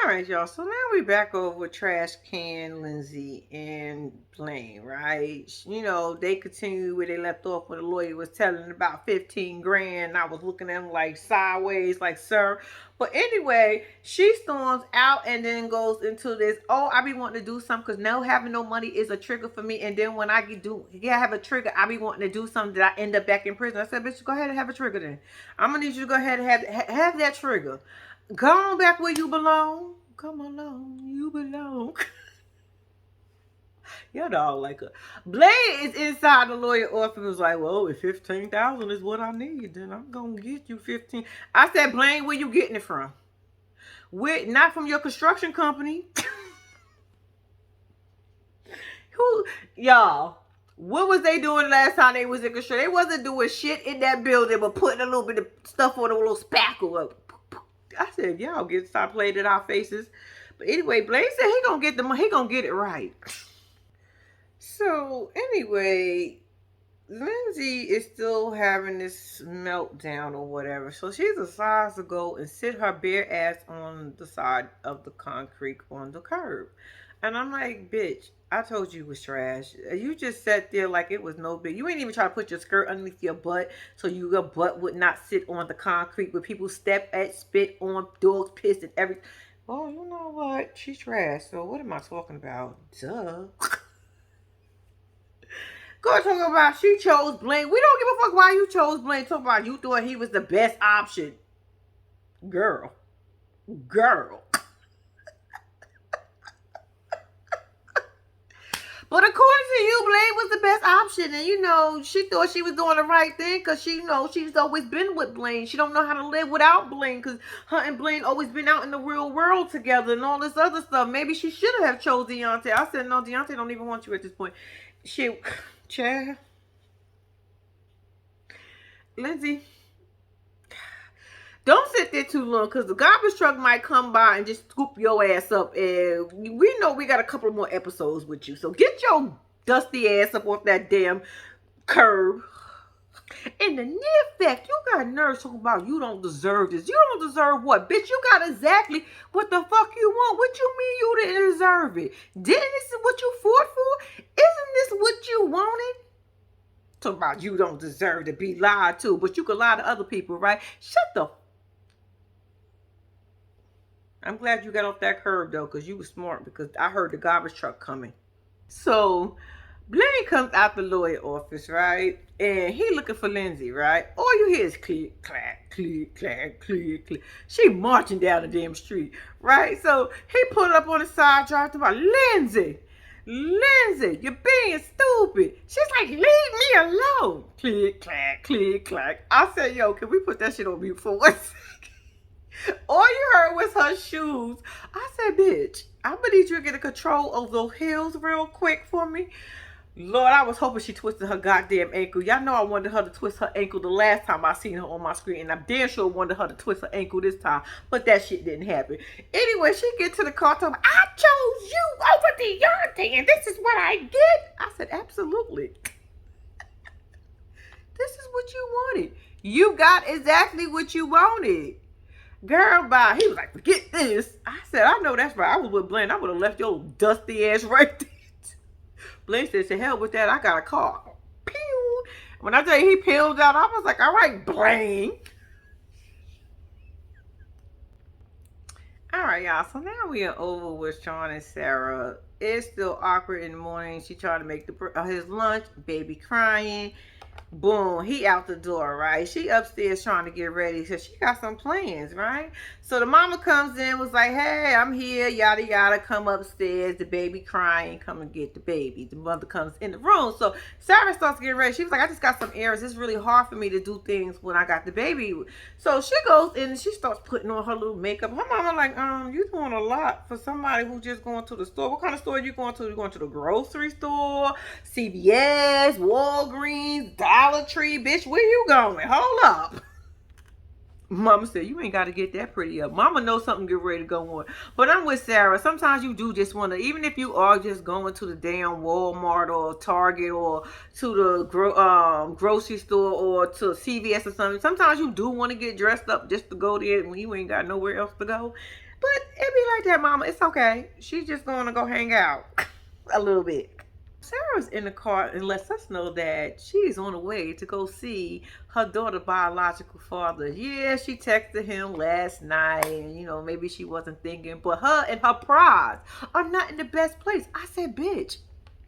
All right, y'all. So now we back over with Trash Can Lindsay, and Blaine, right? You know, they continued where they left off when the lawyer was telling about 15 grand. I was looking at him like sideways, like, sir. But anyway, she storms out and then goes into this, oh, I be wanting to do something because now having no money is a trigger for me. And then when I have a trigger, I be wanting to do something that I end up back in prison. I said, bitch, go ahead and have a trigger then. I'm going to need you to go ahead and have that trigger. Go on back where you belong. Come along, you belong. Your dog like a Blade is inside the lawyer office. Was like, well, if 15,000 is what I need, then I'm gonna get you 15. I said, Blaine, where you getting it from? Where? Not from your construction company. Who, y'all? What was they doing last time they was in construction? They wasn't doing shit in that building, but putting a little bit of stuff on a little spackle up. I said, y'all stop playing in our faces. But anyway, Blaine said he gonna get the money. He gonna get it right. So anyway, Lindsay is still having this meltdown or whatever. So she decides to go and sit her bare ass on the side of the concrete on the curb. And I'm like, bitch, I told you it was trash. You just sat there like it was no big. You ain't even try to put your skirt underneath your butt so your butt would not sit on the concrete where people step at, spit on, dogs piss and everything. Oh, you know what? She's trash. So what am I talking about? Duh. Go talk about she chose Blaine. We don't give a fuck why you chose Blaine. Talk about you thought he was the best option. Girl. But according to you, Blaine was the best option. And you know, she thought she was doing the right thing because she knows she's always been with Blaine. She don't know how to live without Blaine because her and Blaine always been out in the real world together and all this other stuff. Maybe she should have chose Deontay. I said, no, Deontay don't even want you at this point. Chair. Lindsay, don't sit there too long because the garbage truck might come by and just scoop your ass up. And we know we got a couple more episodes with you. So get your dusty ass up off that damn curb. In the near fact, you got nerves talking about you don't deserve this. You don't deserve what? Bitch, you got exactly what the fuck you want. What you mean you didn't deserve it? Didn't this is what you fought for? Isn't this what you wanted? Talk about you don't deserve to be lied to, but you can lie to other people, right? Shut the... I'm glad you got off that curb, though, because you were smart, because I heard the garbage truck coming. So, Blaine comes out the lawyer office, right? And he looking for Lindsay, right? All you hear is click, clack, click, clack, click, click. She marching down the damn street, right? So, he pulled up on the side, drive to my Lindsay, you're being stupid. She's like, leave me alone. Click, clack, click, clack. I said, yo, can we put that shit on mute for 1 second? All you heard was her shoes. I said, bitch, I'm going to need you to get a control of those heels real quick for me. Lord, I was hoping she twisted her goddamn ankle. Y'all know I wanted her to twist her ankle the last time I seen her on my screen. And I'm damn sure wanted her to twist her ankle this time. But that shit didn't happen. Anyway, she get to the car talking, I chose you over Deontay and this is what I get. I said, absolutely. This is what you wanted. You got exactly what you wanted. Girl, bye. He was like, forget this. I said, I know that's right. I was with Blaine. I would have left your dusty ass right there. Blaine said, to hell with that. I got a car. Pew. When I tell you he peeled out, I was like, all right, Blaine. All right, y'all. So now we are over with Sean and Sarah. It's still awkward in the morning. She tried to make his lunch. Baby crying. Boom, he out the door, right? She upstairs trying to get ready because she got some plans, right? So the mama comes in, was like, hey, I'm here, yada, yada, come upstairs. The baby crying, come and get the baby. The mother comes in the room. So Sarah starts getting ready. She was like, I just got some errands. It's really hard for me to do things when I got the baby. So she goes in and she starts putting on her little makeup. Her mama like, you doing a lot for somebody who just going to the store. What kind of store are you going to? You going to the grocery store, CVS, Walgreens, Dollar Tree, bitch, where you going? Hold up. Mama said, you ain't got to get that pretty up. Mama knows something get ready to go on. But I'm with Sarah. Sometimes you do just want to, even if you are just going to the damn Walmart or Target or to the grocery store or to CVS or something, sometimes you do want to get dressed up just to go there when you ain't got nowhere else to go. But it be like that, Mama. It's okay. She's just going to go hang out a little bit. Sarah's in the car and lets us know that she's on the way to go see her daughter's biological father. Yeah, she texted him last night, and maybe she wasn't thinking, but her and her prize are not in the best place. I said, bitch,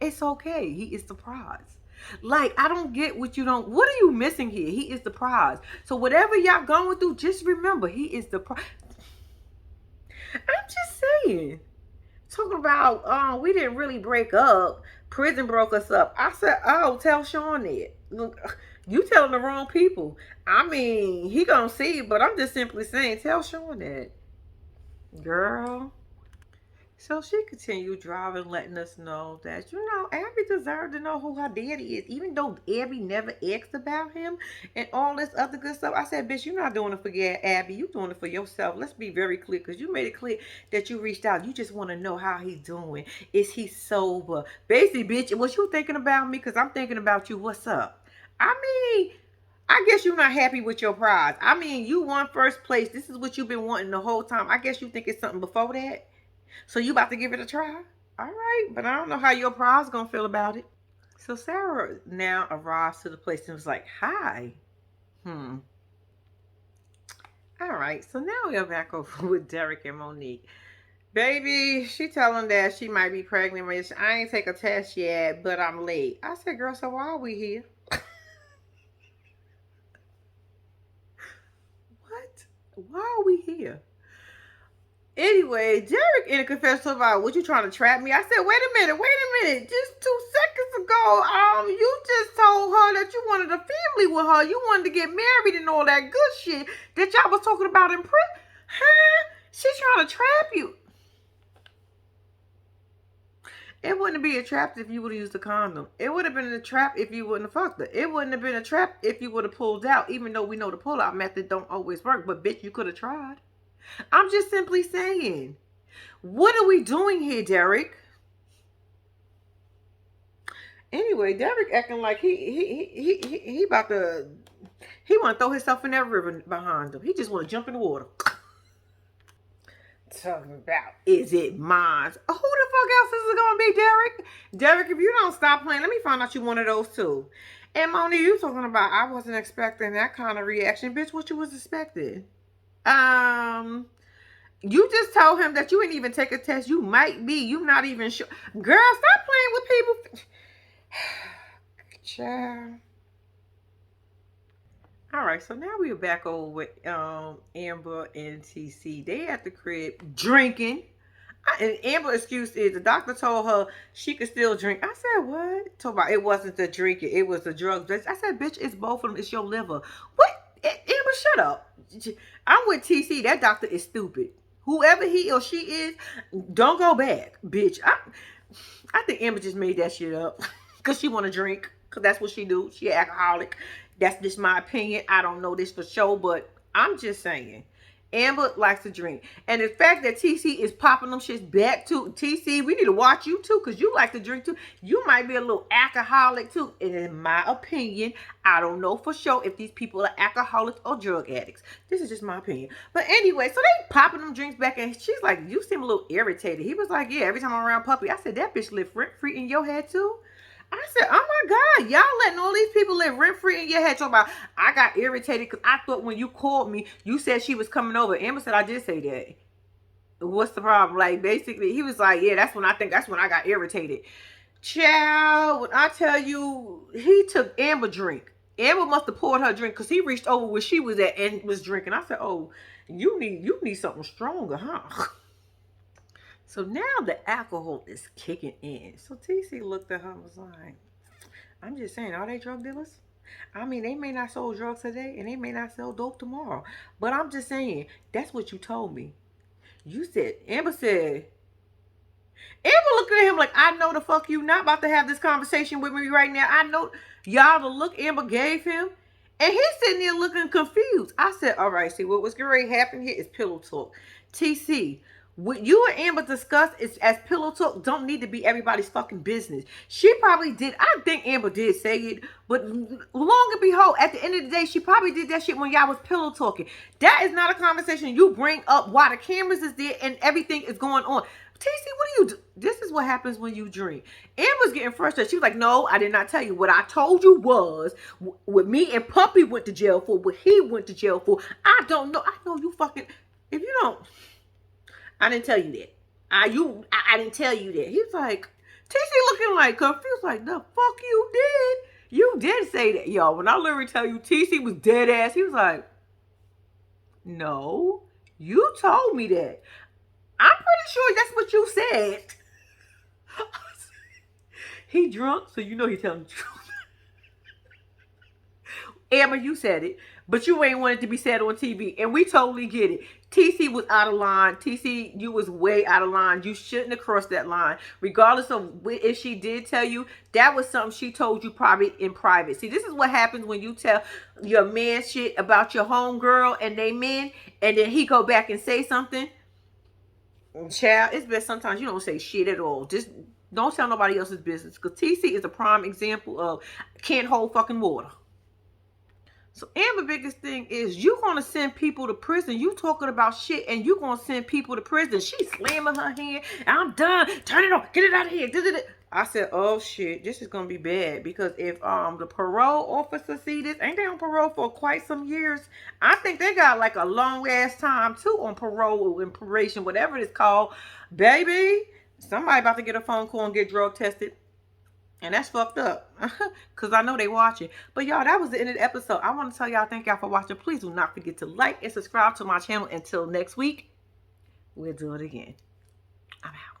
it's okay. He is the prize. Like, I don't get what you don't. What are you missing here? He is the prize. So whatever y'all going through, just remember he is the prize. I'm just saying. Talking about, we didn't really break up. Prison broke us up. I said, oh, tell Sean that. Look, you telling the wrong people. I mean, he gonna see, but I'm just simply saying, tell Sean that. Girl. So she continued driving, letting us know that, Abby deserved to know who her daddy is, even though Abby never asked about him and all this other good stuff. I said, bitch, you're not doing it for Abby. You're doing it for yourself. Let's be very clear, because you made it clear that you reached out. You just want to know how he's doing. Is he sober? Basically, bitch, was you thinking about me? Because I'm thinking about you. What's up? I mean, I guess you're not happy with your prize. I mean, you won first place. This is what you've been wanting the whole time. I guess you think it's something before that. So you about to give it a try? All right, but I don't know how your prize gonna feel about it. So Sarah now arrives to the place and was like, hi. Hmm. All right, so now we're back over with Derek and Monique. Baby, she telling that she might be pregnant. I ain't take a test yet, but I'm late. I said, girl, so why are we here? What? Why are we here? Anyway, Derek in a confession about, what you trying to trap me? I said, wait a minute. Just 2 seconds ago, you just told her that you wanted a family with her. You wanted to get married and all that good shit that y'all was talking about in prison. Huh? She's trying to trap you. It wouldn't be a trap if you would have used a condom. It would have been a trap if you wouldn't have fucked her. It wouldn't have been a trap if you would have pulled out, even though we know the pull-out method don't always work. But bitch, you could have tried. I'm just simply saying, what are we doing here, Derek? Anyway, Derek acting like he about to, he want to throw himself in that river behind him. He just want to jump in the water. Talking about, is it mine? Who the fuck else is it gonna be, Derek? Derek, if you don't stop playing, let me find out you one of those too. And Moni, you talking about, I wasn't expecting that kind of reaction, bitch. What you was expecting? You just told him that you ain't even take a test. You might be. You not even sure. Girl, stop playing with people. Child. All right, so now we're back over with Amber and TC. They at the crib drinking. And Amber's excuse is the doctor told her she could still drink. I said, what? Talk about it wasn't the drinking, it was the drugs. I said, bitch, it's both of them. It's your liver. What? Amber, shut up. I'm with TC. That doctor is stupid. Whoever he or she is, don't go back, bitch. I think Amber just made that shit up because she want to drink. Because that's what she do. She an alcoholic. That's just my opinion. I don't know this for sure, but I'm just saying. Amber likes to drink. And the fact that TC is popping them shits back to TC, we need to watch you too, because you like to drink too. You might be a little alcoholic too. And in my opinion, I don't know for sure if these people are alcoholics or drug addicts. This is just my opinion. But anyway, so they popping them drinks back, and she's like, you seem a little irritated. He was like, yeah, every time I'm around Puppy. I said, that bitch live rent-free in your head too? I said, oh my God, y'all letting all these people live rent-free in your head. Talking about, I got irritated because I thought when you called me, you said she was coming over. Amber said, I did say that. What's the problem? Like, basically, he was like, yeah, that's when I got irritated. Child, when I tell you, he took Amber drink. Amber must have poured her drink because he reached over where she was at and was drinking. I said, oh, you need something stronger, huh? So now the alcohol is kicking in. So TC looked at her and was like, I'm just saying, are they drug dealers? I mean, they may not sell drugs today and they may not sell dope tomorrow. But I'm just saying, that's what you told me. You said, Amber looking at him like, I know the fuck you not about to have this conversation with me right now. I know y'all the look Amber gave him. And he's sitting there looking confused. I said, all right, see, what was going to happen here is pillow talk. TC, what you and Amber discussed is as pillow talk don't need to be everybody's fucking business. She probably did. I think Amber did say it, but long and behold, at the end of the day, she probably did that shit when y'all was pillow talking. That is not a conversation you bring up while the cameras is there and everything is going on. TC, what do you do? This is what happens when you drink. Amber's getting frustrated. She was like, no, I did not tell you. What I told you was what me and Puppy went to jail for, what he went to jail for. I don't know. I know you fucking, if you don't, I didn't tell you that. I didn't tell you that. He's like, TC looking like confused, like, the fuck you did? You did say that, y'all. When I literally tell you TC was dead ass, he was like, no, you told me that. I'm pretty sure that's what you said. He drunk, so you know he telling the truth. Amber, you said it, but you ain't want it to be said on TV, and we totally get it. TC was out of line. TC, you was way out of line. You shouldn't have crossed that line. Regardless of if she did tell you, that was something she told you probably in private. See, this is what happens when you tell your man shit about your homegirl and they men, and then he go back and say something. Child, it's best sometimes you don't say shit at all. Just don't tell nobody else's business. Because TC is a prime example of can't hold fucking water. So Amber's biggest thing is you gonna send people to prison. You talking about shit and you gonna send people to prison. She slamming her hand. I'm done. Turn it off. Get it out of here. I said, oh shit, this is gonna be bad. Because if the parole officer see this, ain't they on parole for quite some years? I think they got like a long ass time too on parole and probation, whatever it's called. Baby, somebody about to get a phone call and get drug tested. And that's fucked up. Because I know they watching. But y'all, that was the end of the episode. I want to tell y'all thank y'all for watching. Please do not forget to like and subscribe to my channel. Until next week, we'll do it again. I'm out.